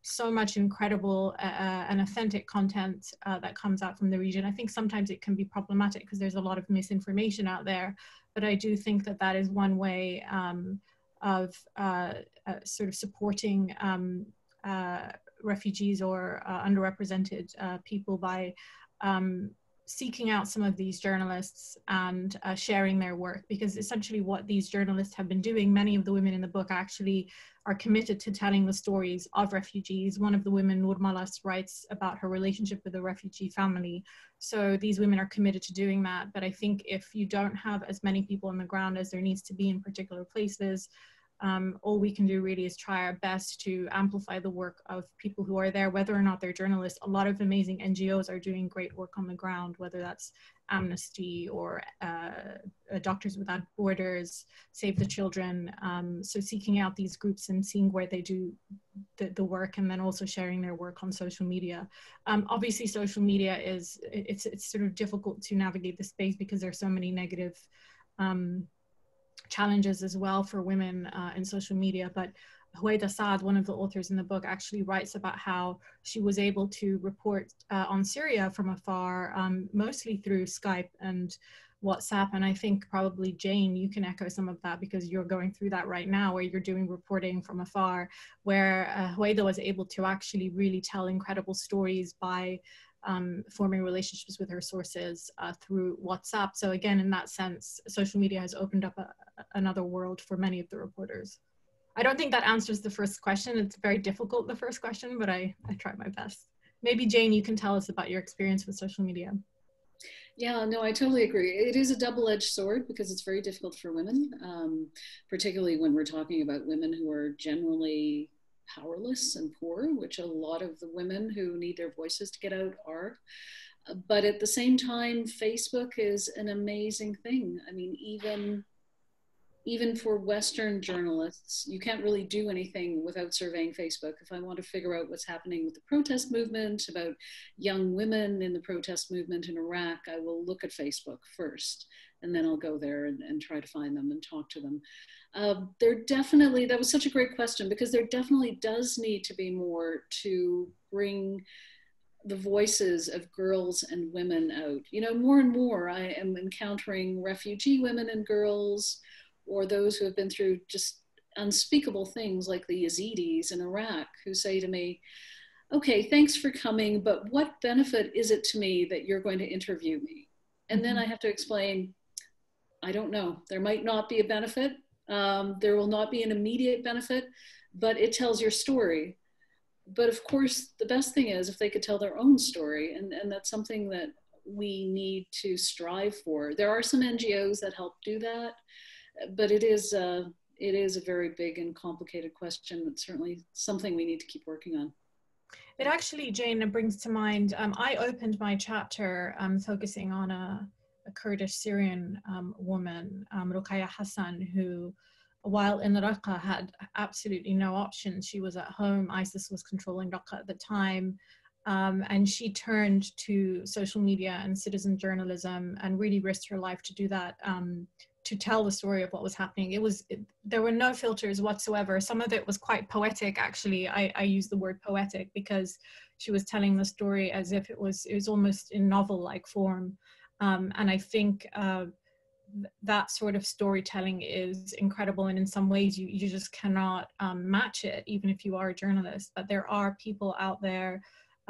[SPEAKER 2] so much incredible and authentic content that comes out from the region. I think sometimes it can be problematic because there's a lot of misinformation out there, but I do think that that is one way of sort of supporting refugees or underrepresented people by seeking out some of these journalists and sharing their work, because essentially what these journalists have been doing, many of the women in the book actually are committed to telling the stories of refugees. One of the women, Nur Malas, writes about her relationship with a refugee family. So these women are committed to doing that. But I think if you don't have as many people on the ground as there needs to be in particular places, all we can do really is try our best to amplify the work of people who are there, whether or not they're journalists. A lot of amazing NGOs are doing great work on the ground, whether that's Amnesty or Doctors Without Borders, Save the Children. So seeking out these groups and seeing where they do the work, and then also sharing their work on social media. Obviously, social media it's sort of difficult to navigate the space because there's so many negative challenges as well for women in social media. But Huwaida Saad, one of the authors in the book, actually writes about how she was able to report on Syria from afar, mostly through Skype and WhatsApp. And I think probably Jane, you can echo some of that because you're going through that right now, where you're doing reporting from afar, where Huwaida was able to actually really tell incredible stories by forming relationships with her sources through WhatsApp. So again, in that sense, social media has opened up another world for many of the reporters. I don't think that answers the first question. It's very difficult, the first question, but I tried my best. Maybe Jane, you can tell us about your experience with social media.
[SPEAKER 3] Yeah, no, I totally agree. It is a double-edged sword because it's very difficult for women, particularly when we're talking about women who are generally powerless and poor, which a lot of the women who need their voices to get out are. But at the same time, Facebook is an amazing thing. I mean, even for Western journalists, you can't really do anything without surveying Facebook. If I want to figure out what's happening with the protest movement, about young women in the protest movement in Iraq, I will look at Facebook first, and then I'll go there and try to find them and talk to them. There definitely, that was such a great question, because there definitely does need to be more to bring the voices of girls and women out. You know, more and more I am encountering refugee women and girls, or those who have been through just unspeakable things like the Yazidis in Iraq, who say to me, okay, thanks for coming, but what benefit is it to me that you're going to interview me? And then I have to explain, I don't know, there might not be a benefit. There will not be an immediate benefit, but it tells your story. But of course, the best thing is if they could tell their own story, and that's something that we need to strive for. There are some NGOs that help do that, but it is a very big and complicated question. It's certainly something we need to keep working on.
[SPEAKER 2] It actually, Jane, brings to mind, I opened my chapter focusing on a Kurdish Syrian woman, Ruqayya Hassan, who, while in Raqqa, had absolutely no options. She was at home. ISIS was controlling Raqqa at the time. And she turned to social media and citizen journalism and really risked her life to do that, to tell the story of what was happening. There were no filters whatsoever. Some of it was quite poetic, actually. I use the word poetic because she was telling the story as if it was almost in novel-like form. And I think that sort of storytelling is incredible. And in some ways, you just cannot match it, even if you are a journalist. But there are people out there.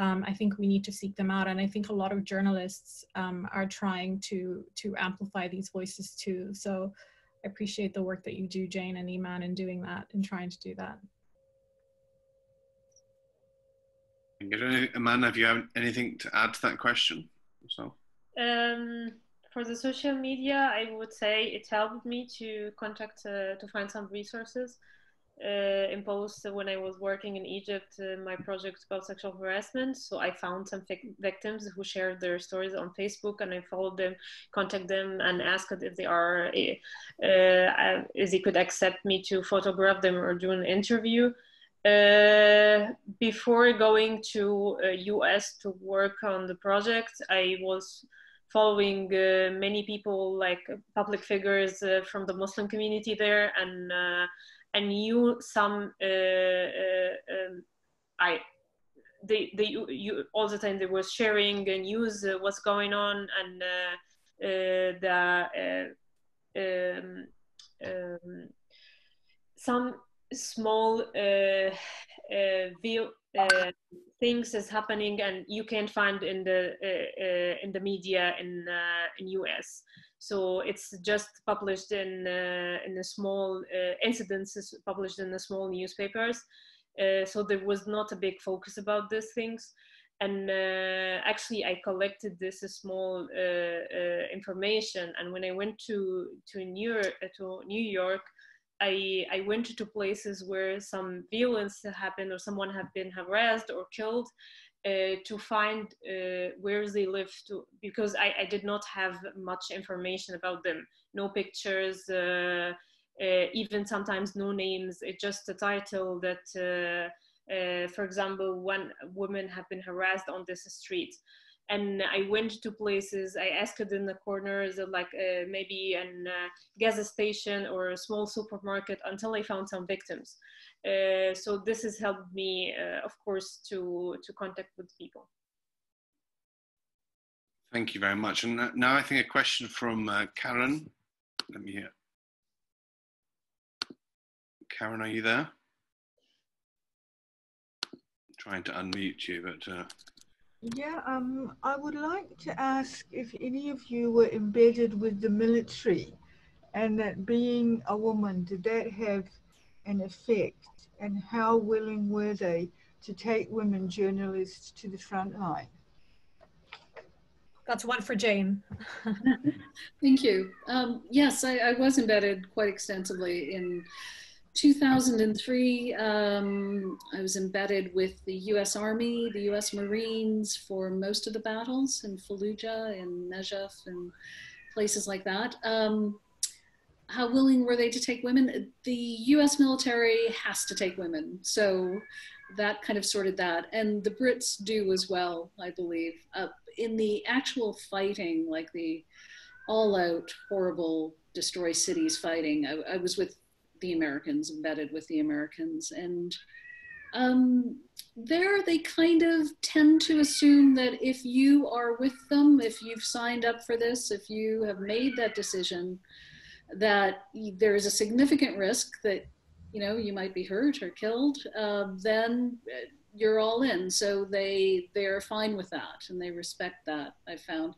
[SPEAKER 2] I think we need to seek them out. And I think a lot of journalists are trying to amplify these voices too. So I appreciate the work that you do, Jane and Eman, in doing that and trying to do that.
[SPEAKER 1] Eman, have you anything to add to that question yourself?
[SPEAKER 4] For the social media, I would say it helped me to find some resources. In post when I was working in Egypt, my project about sexual harassment. So I found some victims who shared their stories on Facebook, and I followed them, contact them, and asked if they are, if they could accept me to photograph them or do an interview. Before going to US to work on the project, I was following many people, like public figures from the Muslim community there, and knew some all the time they were sharing news what's going on, and some small things is happening and you can't find in the media in US. So it's just published in a small incidences published in the small newspapers. So there was not a big focus about these things. And actually, I collected this small information. And when I went to New York, I went to places where some violence happened or someone had been harassed or killed, to find where they live, because I did not have much information about them. No pictures, even sometimes no names. It's just a title that, for example, one woman had been harassed on this street. And I went to places, I asked in the corners, like maybe a gas station or a small supermarket, until I found some victims. So this has helped me, of course, to contact with people.
[SPEAKER 1] Thank you very much. And now I think a question from Karen. Let me hear. Karen, are you there? I'm trying to unmute you, but...
[SPEAKER 8] Yeah, I would like to ask if any of you were embedded with the military, and that being a woman, did that have an effect, and how willing were they to take women journalists to the front line?
[SPEAKER 2] That's one for Jane.
[SPEAKER 3] Thank you. Yes, I was embedded quite extensively. In 2003, I was embedded with the US Army, the US Marines for most of the battles in Fallujah, in Najaf, and places like that. How willing were they to take women? The US military has to take women. So that kind of sorted that. And the Brits do as well, I believe. In the actual fighting, like the all-out, horrible, destroy cities fighting, I was with the Americans, embedded with the Americans. And there they kind of tend to assume that if you are with them, if you've signed up for this, if you have made that decision, that there is a significant risk that, you know, you might be hurt or killed, then you're all in. So they're fine with that, and they respect that, I found.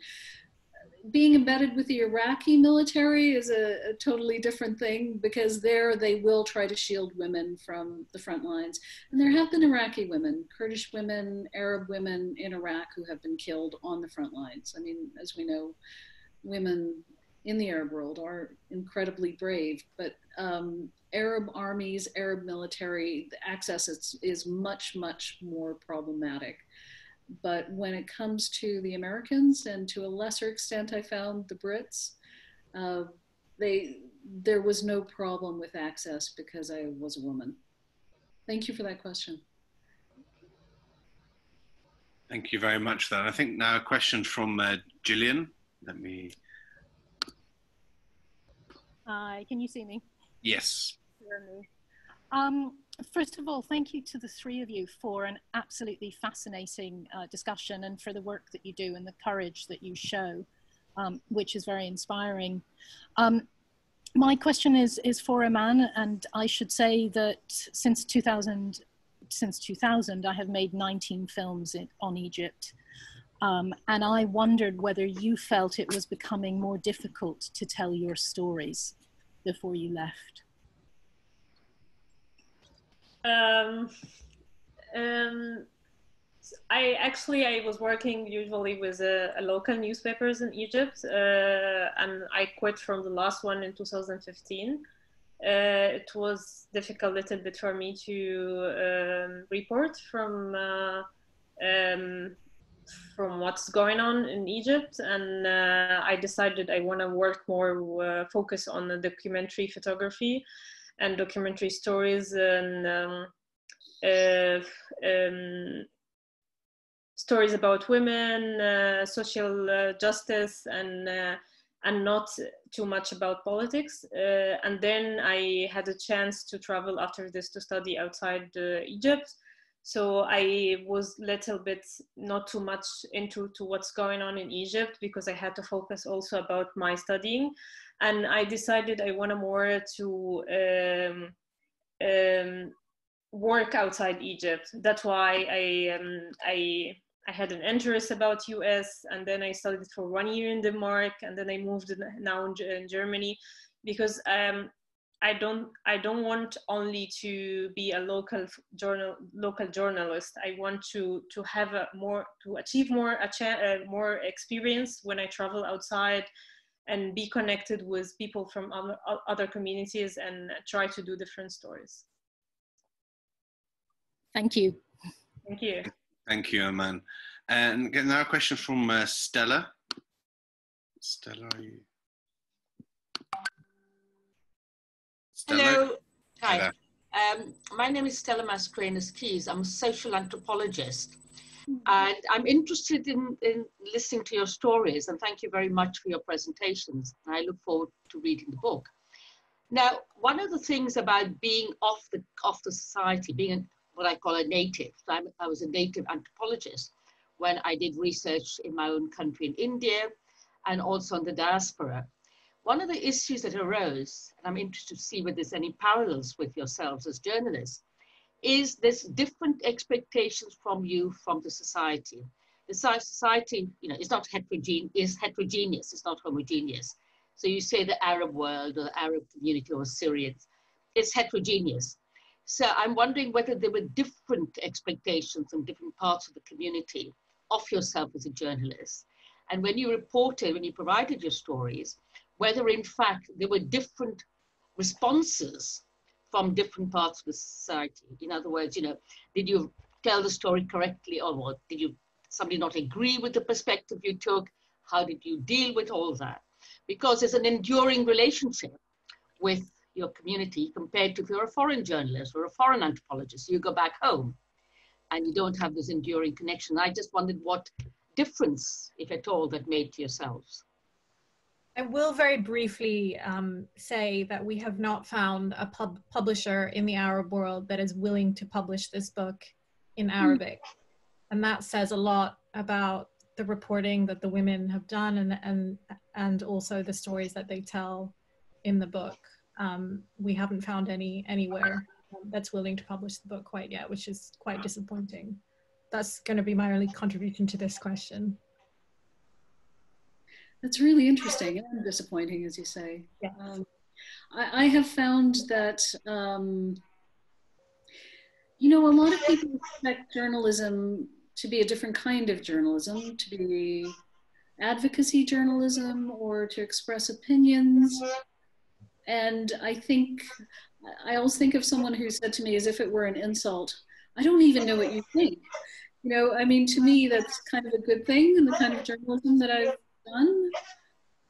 [SPEAKER 3] Being embedded with the Iraqi military is a totally different thing, because there they will try to shield women from the front lines. And there have been Iraqi women, Kurdish women, Arab women in Iraq who have been killed on the front lines. I mean, as we know, women in the Arab world are incredibly brave, but Arab armies, Arab military, the access is much, much more problematic. But when it comes to the Americans, and to a lesser extent, I found the Brits, there was no problem with access because I was a woman. Thank you for that question.
[SPEAKER 1] Thank you very much for that. I think now a question from Gillian. Let me...
[SPEAKER 9] Hi, can you see me?
[SPEAKER 1] Yes.
[SPEAKER 9] First of all, thank you to the three of you for an absolutely fascinating discussion, and for the work that you do and the courage that you show, which is very inspiring. My question is for Eman, and I should say that since 2000, I have made 19 films on Egypt. And I wondered whether you felt it was becoming more difficult to tell your stories before you left.
[SPEAKER 4] I was working usually with local newspapers in Egypt, and I quit from the last one in 2015. It was difficult a little bit for me to report from what's going on in Egypt, and I decided I want to work more, focus on the documentary photography and documentary stories, and stories about women, social justice, and not too much about politics. And then I had a chance to travel after this to study outside Egypt. So I was a little bit not too much into what's going on in Egypt, because I had to focus also about my studying. And I decided I wanted more to work outside Egypt. That's why I had an interest about US, and then I studied for 1 year in Denmark, and then I moved now in Germany, because I don't want only to be a local journalist. I want to have to achieve more experience when I travel outside, and be connected with people from other communities, and try to do different stories.
[SPEAKER 9] Thank you.
[SPEAKER 4] Thank you.
[SPEAKER 1] Thank you, Eman. And now a question from Stella. Stella, are you? Stella?
[SPEAKER 10] Hello. Hi. My name is Stella Mascarenhas-Keyes. I'm a social anthropologist. And I'm interested in listening to your stories, and thank you very much for your presentations. I look forward to reading the book. Now, one of the things about being off the society, being what I call a native, I was a native anthropologist, when I did research in my own country in India and also in the diaspora. One of the issues that arose, and I'm interested to see whether there's any parallels with yourselves as journalists, is this different expectations from you from the society. The society, is not heterogeneous, it's not homogeneous. So you say the Arab world or the Arab community or Syrians, it's heterogeneous. So I'm wondering whether there were different expectations in different parts of the community of yourself as a journalist. And when you reported, when you provided your stories, whether in fact there were different responses from different parts of the society. In other words, did you tell the story correctly, or what? Did somebody not agree with the perspective you took? How did you deal with all that? Because there's an enduring relationship with your community compared to if you're a foreign journalist or a foreign anthropologist. You go back home and you don't have this enduring connection. I just wondered what difference, if at all, that made to yourselves.
[SPEAKER 2] I will very briefly say that we have not found a publisher in the Arab world that is willing to publish this book in Arabic. And that says a lot about the reporting that the women have done and also the stories that they tell in the book. We haven't found anywhere that's willing to publish the book quite yet, which is quite disappointing. That's going to be my only contribution to this question.
[SPEAKER 3] That's really interesting and disappointing, as you say.
[SPEAKER 2] Yeah.
[SPEAKER 3] I have found that, a lot of people expect journalism to be a different kind of journalism, to be advocacy journalism or to express opinions. And I always think of someone who said to me as if it were an insult, I don't even know what you think. To me, that's kind of a good thing in the kind of journalism that I've done.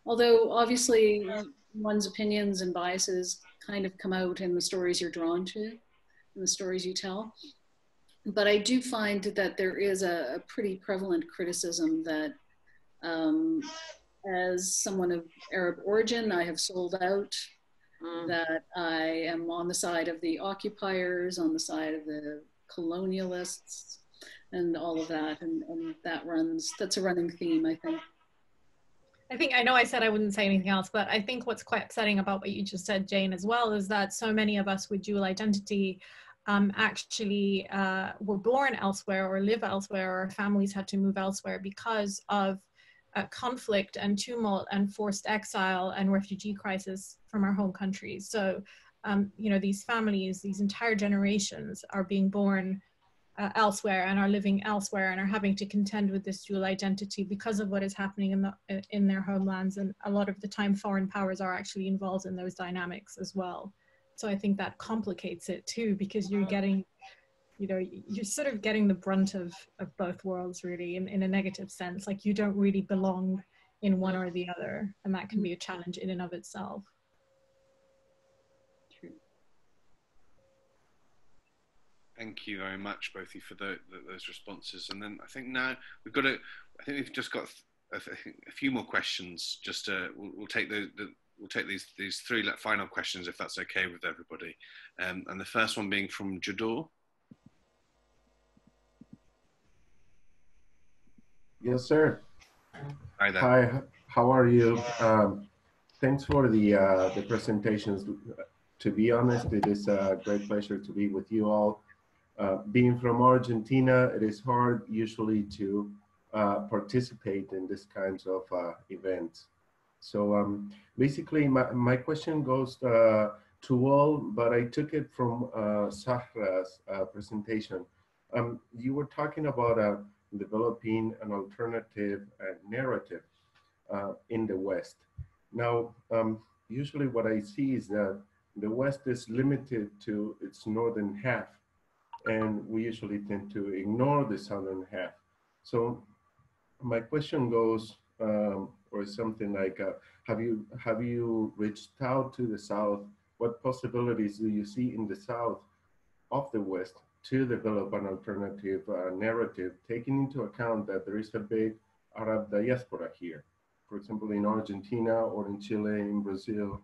[SPEAKER 3] Although obviously one's opinions and biases kind of come out in the stories you're drawn to, in the stories you tell. But I do find that there is a pretty prevalent criticism that as someone of Arab origin, I have sold out, that I am on the side of the occupiers, on the side of the colonialists, and all of that. And that's a running theme, I think.
[SPEAKER 2] I know I said I wouldn't say anything else, but I think what's quite upsetting about what you just said, Jane, as well, is that so many of us with dual identity actually were born elsewhere or live elsewhere, or our families had to move elsewhere because of conflict and tumult and forced exile and refugee crisis from our home countries. So, these families, these entire generations are being born elsewhere and are living elsewhere and are having to contend with this dual identity because of what is happening in their homelands. And a lot of the time foreign powers are actually involved in those dynamics as well. So I think that complicates it too, because you're getting, you're sort of getting the brunt of both worlds really in a negative sense. Like you don't really belong in one or the other, and that can be a challenge in and of itself.
[SPEAKER 1] Thank you very much, both of you, for those responses. And then I think now we've just got a few more questions. Just we'll take these three final questions, if that's okay with everybody. And the first one being from Jador.
[SPEAKER 11] Yes, sir.
[SPEAKER 1] Hi there.
[SPEAKER 11] Hi, how are you? Thanks for the presentations. To be honest, it is a great pleasure to be with you all. Being from Argentina, it is hard usually to participate in this kinds of events. So basically, my question goes to all, but I took it from Zahra's presentation. You were talking about developing an alternative narrative in the West. Now, usually what I see is that the West is limited to its northern half, and we usually tend to ignore the southern half. So my question goes, or something like, have you reached out to the South? What possibilities do you see in the South of the West to develop an alternative narrative, taking into account that there is a big Arab diaspora here, for example, in Argentina or in Chile, in Brazil?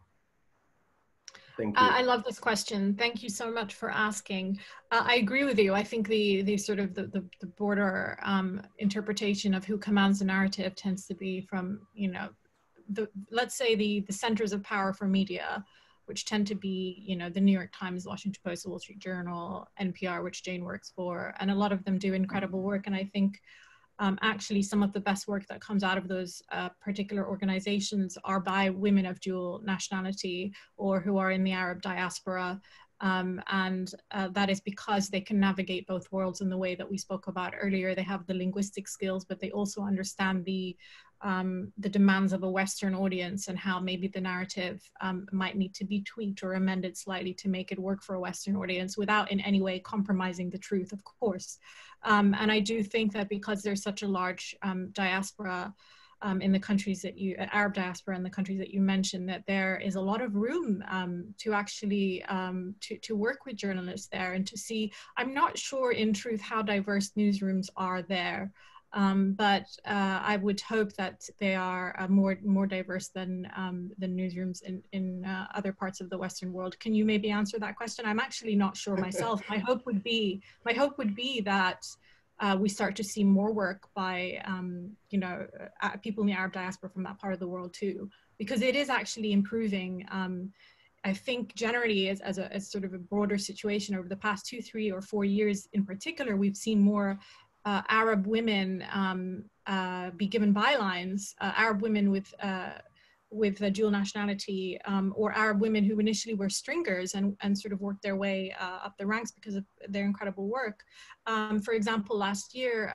[SPEAKER 11] Thank you.
[SPEAKER 2] I love this question. Thank you so much for asking. I agree with you. I think the sort of the broader interpretation of who commands the narrative tends to be from, you know, let's say the centers of power for media, which tend to be, you know, the New York Times, Washington Post, the Wall Street Journal, NPR, which Jane works for, and a lot of them do incredible work. And I think actually some of the best work that comes out of those particular organizations are by women of dual nationality or who are in the Arab diaspora. And that is because they can navigate both worlds in the way that we spoke about earlier. They have the linguistic skills, but they also understand the demands of a Western audience and how maybe the narrative might need to be tweaked or amended slightly to make it work for a Western audience without in any way compromising the truth, of course. And I do think that because there's such a large diaspora in the countries that Arab diaspora in the countries that you mentioned, that there is a lot of room to actually to work with journalists there and to see. I'm not sure in truth how diverse newsrooms are there. But I would hope that they are more diverse than newsrooms in other parts of the Western world. Can you maybe answer that question? I'm actually not sure myself. My hope would be that we start to see more work by you know, people in the Arab diaspora from that part of the world too, because it is actually improving. I think generally as sort of a broader situation over the past 2, 3, or 4 years in particular, we've seen more Arab women be given bylines, Arab women with a dual nationality, or Arab women who initially were stringers and sort of worked their way up the ranks because of their incredible work. For example, last year,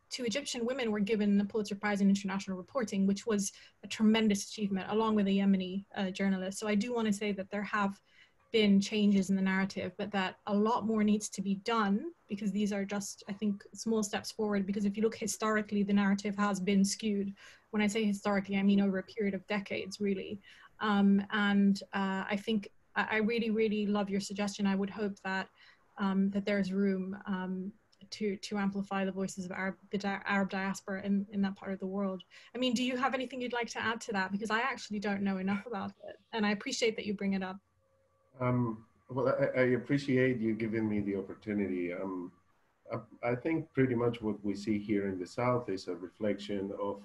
[SPEAKER 2] 2 Egyptian women were given the Pulitzer Prize in International Reporting, which was a tremendous achievement, along with a Yemeni journalist. So I do want to say that there have been changes in the narrative, but that a lot more needs to be done, because these are just, I think, small steps forward. Because if you look historically, the narrative has been skewed. When I say historically, I mean over a period of decades, really. I think I really, really love your suggestion. I would hope that that there's room to amplify the voices of the Arab diaspora in that part of the world. I mean, do you have anything you'd like to add to that? Because I actually don't know enough about it, and I appreciate that you bring it up.
[SPEAKER 11] Well, I appreciate you giving me the opportunity. I think pretty much what we see here in the South is a reflection of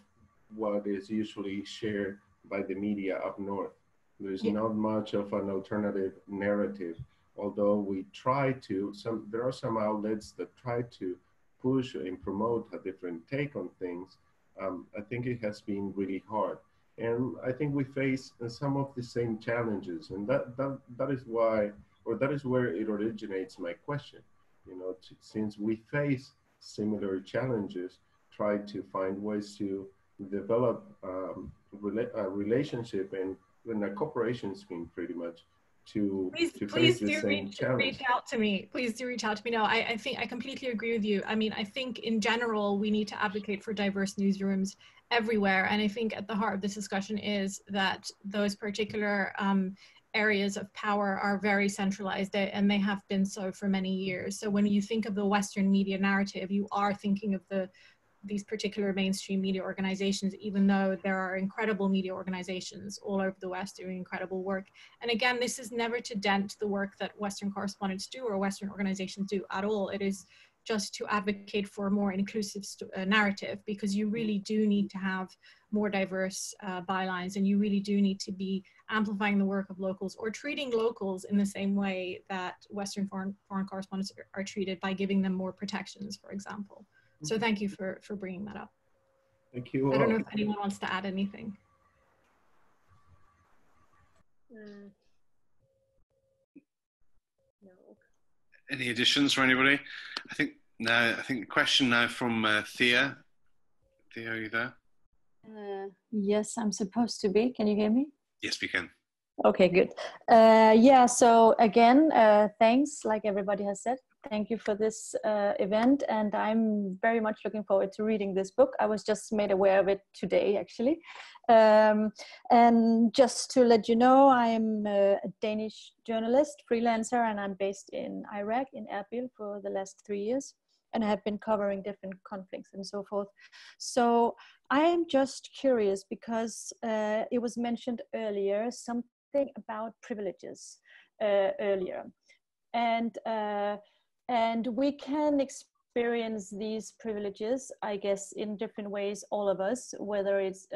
[SPEAKER 11] what is usually shared by the media up north. There's not much of an alternative narrative, although we try to, there are some outlets that try to push and promote a different take on things. I think it has been really hard. And I think we face some of the same challenges, and that is why, or that is where it originates my question. You know, since we face similar challenges, try to find ways to develop a relationship and a cooperation scheme, pretty much, to face the same challenge.
[SPEAKER 2] Reach out to me. Please do reach out to me. No, I think I completely agree with you. I mean, I think in general, we need to advocate for diverse newsrooms everywhere. And I think at the heart of this discussion is that those particular areas of power are very centralized, and they have been so for many years. So when you think of the Western media narrative, you are thinking of these particular mainstream media organizations, even though there are incredible media organizations all over the West doing incredible work. And again, this is never to dent the work that Western correspondents do or Western organizations do at all. It is just to advocate for a more inclusive narrative, because you really do need to have more diverse bylines, and you really do need to be amplifying the work of locals or treating locals in the same way that Western foreign correspondents are treated, by giving them more protections, for example. So thank you for bringing that up.
[SPEAKER 11] Thank you.
[SPEAKER 2] I don't know if anyone wants to add anything.
[SPEAKER 4] No.
[SPEAKER 1] Any additions for anybody? I think a question now from Thea. Thea, are you there?
[SPEAKER 12] Yes, I'm supposed to be. Can you hear me?
[SPEAKER 1] Yes, we can.
[SPEAKER 12] Okay, good. Yeah, so again, thanks, like everybody has said. Thank you for this event, and I'm very much looking forward to reading this book. I was just made aware of it today, actually. And just to let you know, I'm a Danish journalist, freelancer, and I'm based in Iraq, in Erbil, for the last 3 years. And I have been covering different conflicts and so forth. So I am just curious, because it was mentioned earlier, something something about privileges earlier, and we can experience these privileges, I guess, in different ways, all of us, whether it's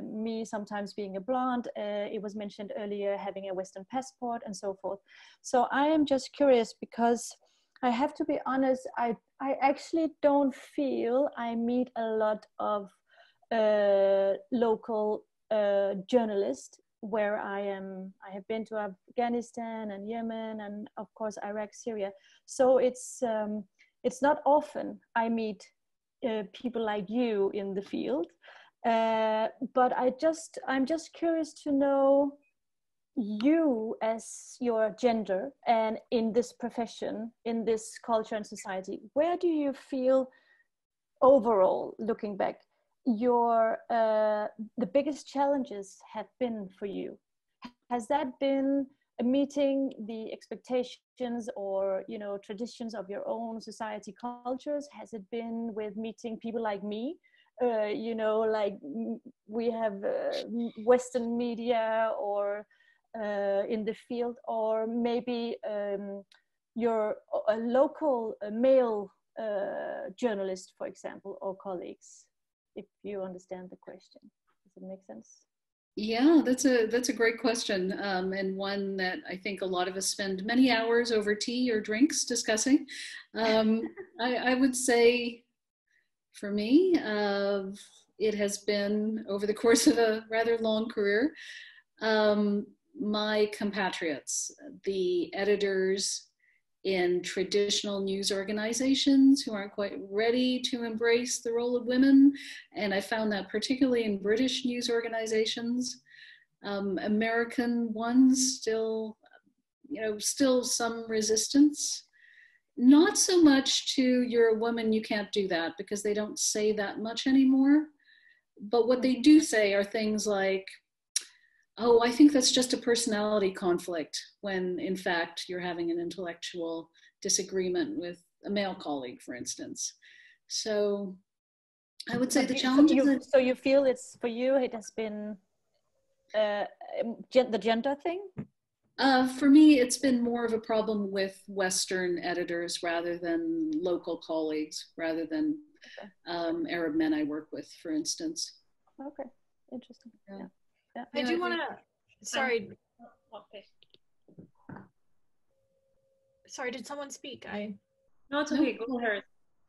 [SPEAKER 12] me sometimes being a blonde, it was mentioned earlier, having a Western passport and so forth. So I am just curious, because I have to be honest, I actually don't feel I meet a lot of local journalists where I am. I have been to Afghanistan and Yemen and of course Iraq, Syria. So it's not often I meet people like you in the field, but I'm just curious to know you as your gender and in this profession, in this culture and society. Where do you feel overall, looking back, your the biggest challenges have been for you? Has that been meeting the expectations or, you know, traditions of your own society cultures? Has it been with meeting people like me? You know, like we have Western media or in the field, or maybe you're a local male journalist, for example, or colleagues, if you understand the question. Does it make sense?
[SPEAKER 3] Yeah, that's a great question, and one that I think a lot of us spend many hours over tea or drinks discussing. I would say, for me, it has been, over the course of a rather long career, my compatriots, the editors in traditional news organizations who aren't quite ready to embrace the role of women. And I found that particularly in British news organizations. American ones still, you know, still some resistance. Not so much to "you're a woman, you can't do that," because they don't say that much anymore. But what they do say are things like, "Oh, I think that's just a personality conflict," when in fact you're having an intellectual disagreement with a male colleague, for instance. So I would say the challenge is...
[SPEAKER 12] So you feel it's, for you, it has been the gender thing?
[SPEAKER 3] For me, it's been more of a problem with Western editors rather than local colleagues, rather than Arab men I work with, for instance.
[SPEAKER 12] Okay, interesting. Yeah. Yeah.
[SPEAKER 13] I do want to, sorry.
[SPEAKER 4] Okay.
[SPEAKER 13] Sorry, did someone speak?
[SPEAKER 4] No, it's okay, go ahead.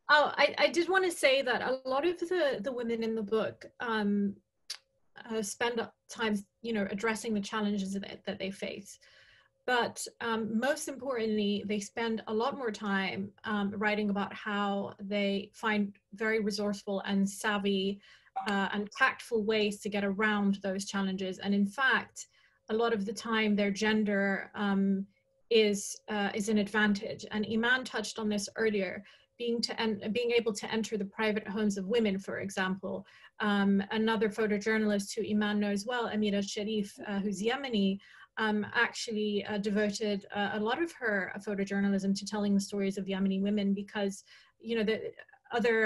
[SPEAKER 13] Oh, I did want to say that a lot of the women in the book spend time, you know, addressing the challenges that they face. But most importantly, they spend a lot more time writing about how they find very resourceful and savvy and tactful ways to get around those challenges. And in fact, a lot of the time their gender is an advantage. And Eman touched on this earlier, being able to enter the private homes of women, for example. Another photojournalist who Eman knows well, Amira Sharif, who's Yemeni, actually devoted a lot of her photojournalism to telling the stories of Yemeni women, because, you know, the other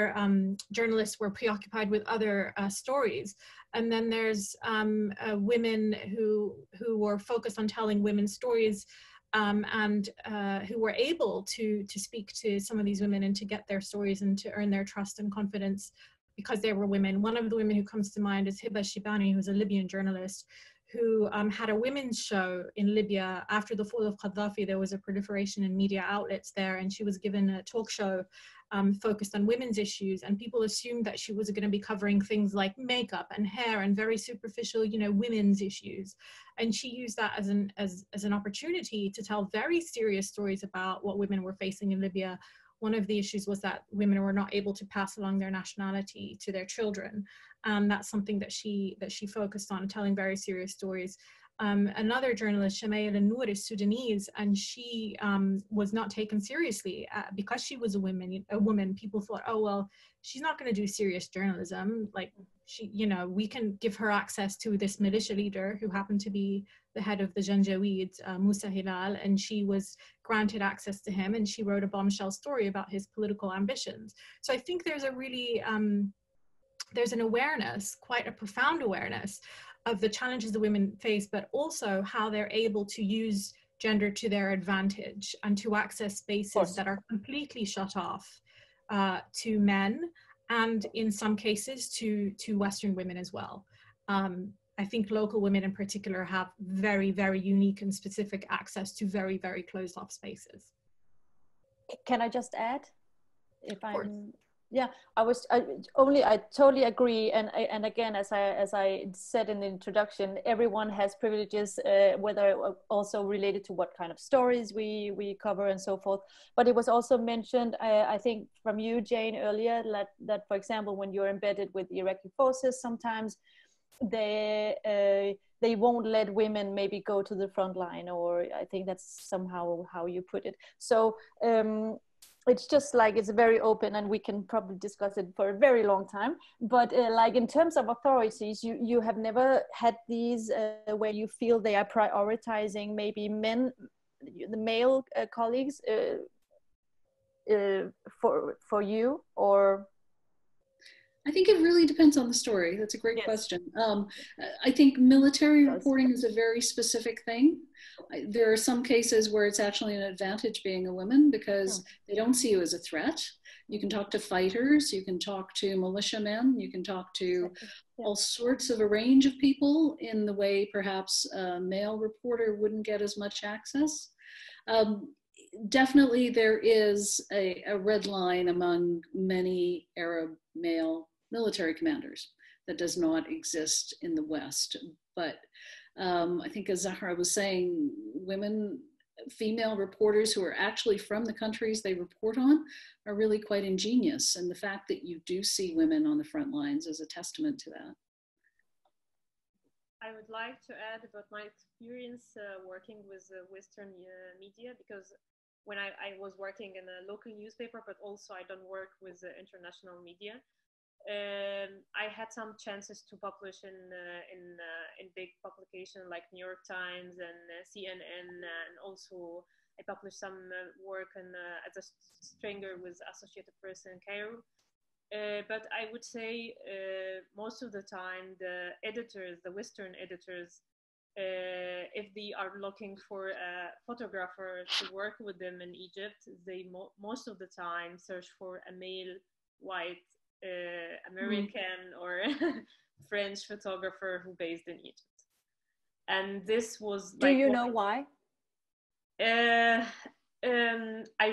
[SPEAKER 13] journalists were preoccupied with other stories. And then there's women who were focused on telling women's stories, and who were able to speak to some of these women and to get their stories and to earn their trust and confidence because they were women. One of the women who comes to mind is Hiba Shibani, who's a Libyan journalist, who had a women's show in Libya. After the fall of Gaddafi, there was a proliferation in media outlets there, and she was given a talk show focused on women's issues, and people assumed that she was going to be covering things like makeup and hair and very superficial, you know, women's issues. And she used that as an opportunity to tell very serious stories about what women were facing in Libya. One of the issues was that women were not able to pass along their nationality to their children. That's something that she focused on, telling very serious stories. Another journalist, Shamail Al-Noor, is Sudanese, and she was not taken seriously because she was a woman. People thought, oh, well, she's not going to do serious journalism. Like, she, you know, we can give her access to this militia leader who happened to be the head of the Janjaweed, Musa Hilal, and she was granted access to him, and she wrote a bombshell story about his political ambitions. So I think there's a really, there's an awareness, quite a profound awareness, of the challenges the women face, but also how they're able to use gender to their advantage and to access spaces that are completely shut off to men, and in some cases to Western women as well. I think local women in particular have very, very unique and specific access to very, very closed off spaces.
[SPEAKER 12] Can I just add? If I'm, yeah, I totally agree. And again, as I said in the introduction, everyone has privileges, whether also related to what kind of stories we cover and so forth. But it was also mentioned, I think from you, Jane, earlier, that for example, when you're embedded with the Iraqi forces, sometimes they won't let women maybe go to the front line, or I think that's somehow how you put it. So it's just like, it's very open, and we can probably discuss it for a very long time. But like in terms of authorities, you have never had these where you feel they are prioritizing maybe men, the male colleagues for you, or?
[SPEAKER 3] I think it really depends on the story. That's a great question. I think military reporting is a very specific thing. There are some cases where it's actually an advantage being a woman because they don't see you as a threat. You can talk to fighters, you can talk to militiamen, you can talk to all sorts of a range of people in the way perhaps a male reporter wouldn't get as much access. Definitely there is a red line among many Arab male military commanders that does not exist in the West. But I think, as Zahra was saying, female reporters who are actually from the countries they report on are really quite ingenious. And the fact that you do see women on the front lines is a testament to that.
[SPEAKER 4] I would like to add about my experience working with Western media, because when I was working in a local newspaper, but also I don't work with international media, I had some chances to publish in big publications like New York Times and CNN, and also I published some work as a stringer with Associated Press in Cairo. But I would say most of the time the editors, the Western editors, if they are looking for a photographer to work with them in Egypt, they most of the time search for a male, white, American or French photographer who based in Egypt. And this was like,
[SPEAKER 12] do you know why?
[SPEAKER 4] I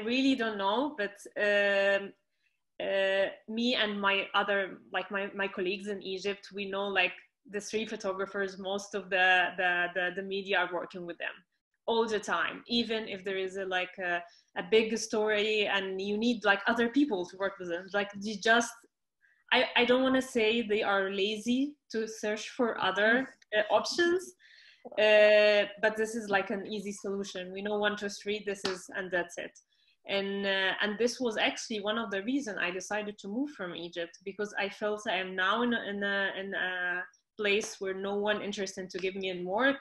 [SPEAKER 4] really don't know, but me and my other, like my colleagues in Egypt, we know like the three photographers, most of the media are working with them all the time, even if there is a big story and you need like other people to work with them. Like you just, I don't want to say they are lazy to search for other options, but this is like an easy solution. We know 1, 2, 3, this is, and that's it. And this was actually one of the reasons I decided to move from Egypt, because I felt I am now in a place where no one interested to give me in work,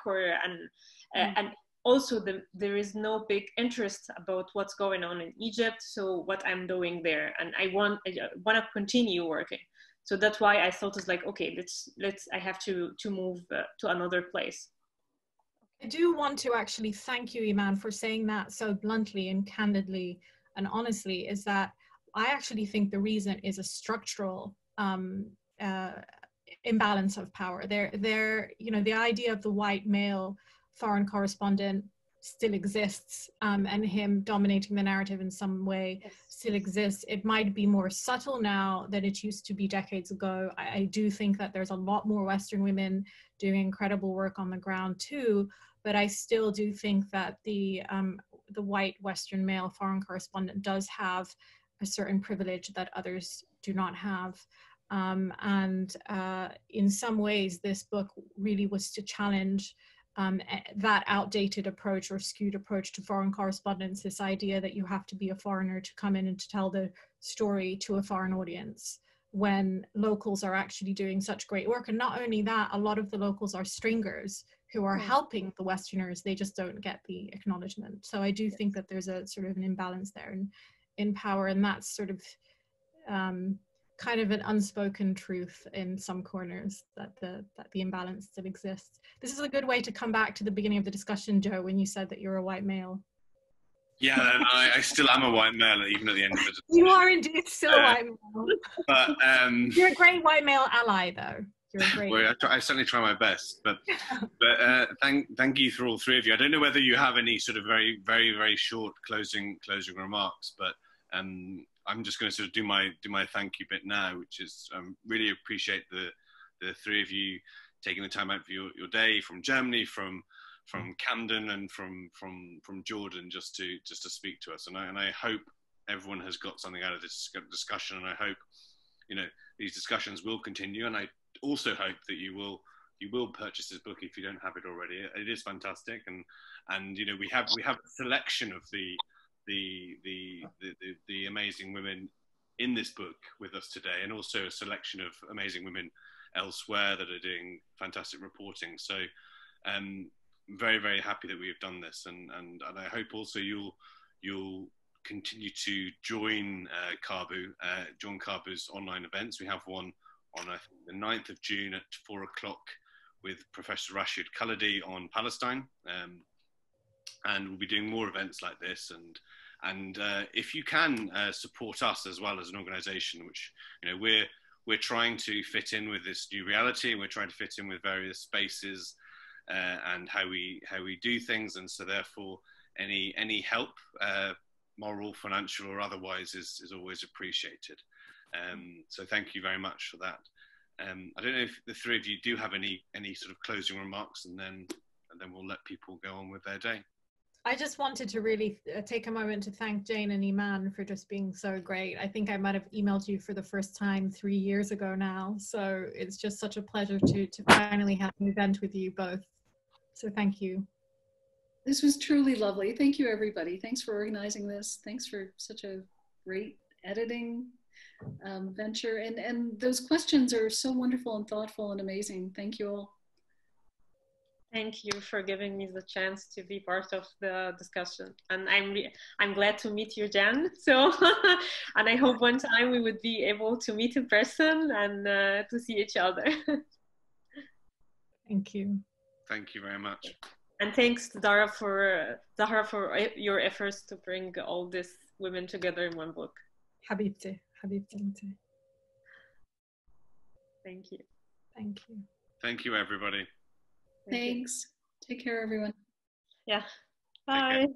[SPEAKER 4] and also there is no big interest about what's going on in Egypt. So what I'm doing there, and I want to continue working. So that's why I thought it's like, okay, I have to move to another place.
[SPEAKER 13] I do want to actually thank you, Eman, for saying that so bluntly and candidly and honestly, is that I actually think the reason is a structural imbalance of power. The idea of the white male foreign correspondent still exists, and him dominating the narrative in some way still exists. It might be more subtle now than it used to be decades ago. I do think that there's a lot more Western women doing incredible work on the ground too, but I still do think that the white Western male foreign correspondent does have a certain privilege that others do not have. And in some ways, this book really was to challenge that outdated approach or skewed approach to foreign correspondence, this idea that you have to be a foreigner to come in and to tell the story to a foreign audience, when locals are actually doing such great work. And not only that, a lot of the locals are stringers who are helping the Westerners. They just don't get the acknowledgement. So I do think that there's a sort of an imbalance there in power, and that's sort of kind of an unspoken truth in some corners, that the imbalance still exists. This is a good way to come back to the beginning of the discussion, Joe, when you said that you're a white male.
[SPEAKER 1] Yeah, and I still am a white male, even at the end of it.
[SPEAKER 13] You are indeed still a white male.
[SPEAKER 1] But
[SPEAKER 13] you're a great white male ally, though. You're a great.
[SPEAKER 1] Well, I certainly try my best. But thank you for all three of you. I don't know whether you have any sort of very, very, very short closing remarks, but I'm just going to sort of do my thank you bit now, which is really appreciate the three of you taking the time out for your day from Germany, from Camden, and from Jordan, just to speak to us. And I hope everyone has got something out of this discussion, and I hope these discussions will continue. And I also hope that you will purchase this book if you don't have it already. It is fantastic, and we have a selection of the amazing women in this book with us today, and also a selection of amazing women elsewhere that are doing fantastic reporting. So very, very happy that we have done this, and I hope also you'll continue to join join Caabu's online events. We have one on I think the 9th of June at 4 o'clock with Professor Rashid Khalidi on Palestine, and we'll be doing more events like this. And if you can support us as well as an organisation, which we're trying to fit in with this new reality, and we're trying to fit in with various spaces and how we do things, and so therefore any help, moral, financial, or otherwise, is always appreciated. So thank you very much for that. I don't know if the three of you do have any sort of closing remarks, and then we'll let people go on with their day.
[SPEAKER 13] I just wanted to really take a moment to thank Jane and Eman for just being so great. I think I might have emailed you for the first time 3 years ago now. So it's just such a pleasure to finally have an event with you both. So thank you.
[SPEAKER 3] This was truly lovely. Thank you, everybody. Thanks for organizing this. Thanks for such a great editing venture. And those questions are so wonderful and thoughtful and amazing. Thank you all.
[SPEAKER 4] Thank you for giving me the chance to be part of the discussion, and I'm glad to meet you, Jan. So, and I hope one time we would be able to meet in person and to see each other.
[SPEAKER 13] Thank you.
[SPEAKER 1] Thank you very much.
[SPEAKER 4] And thanks to Zahra for your efforts to bring all these women together in one book.
[SPEAKER 13] Habibti.
[SPEAKER 4] Thank you.
[SPEAKER 13] Thank you.
[SPEAKER 1] Thank you, everybody.
[SPEAKER 3] Thanks. Take care, everyone.
[SPEAKER 4] Yeah. Bye.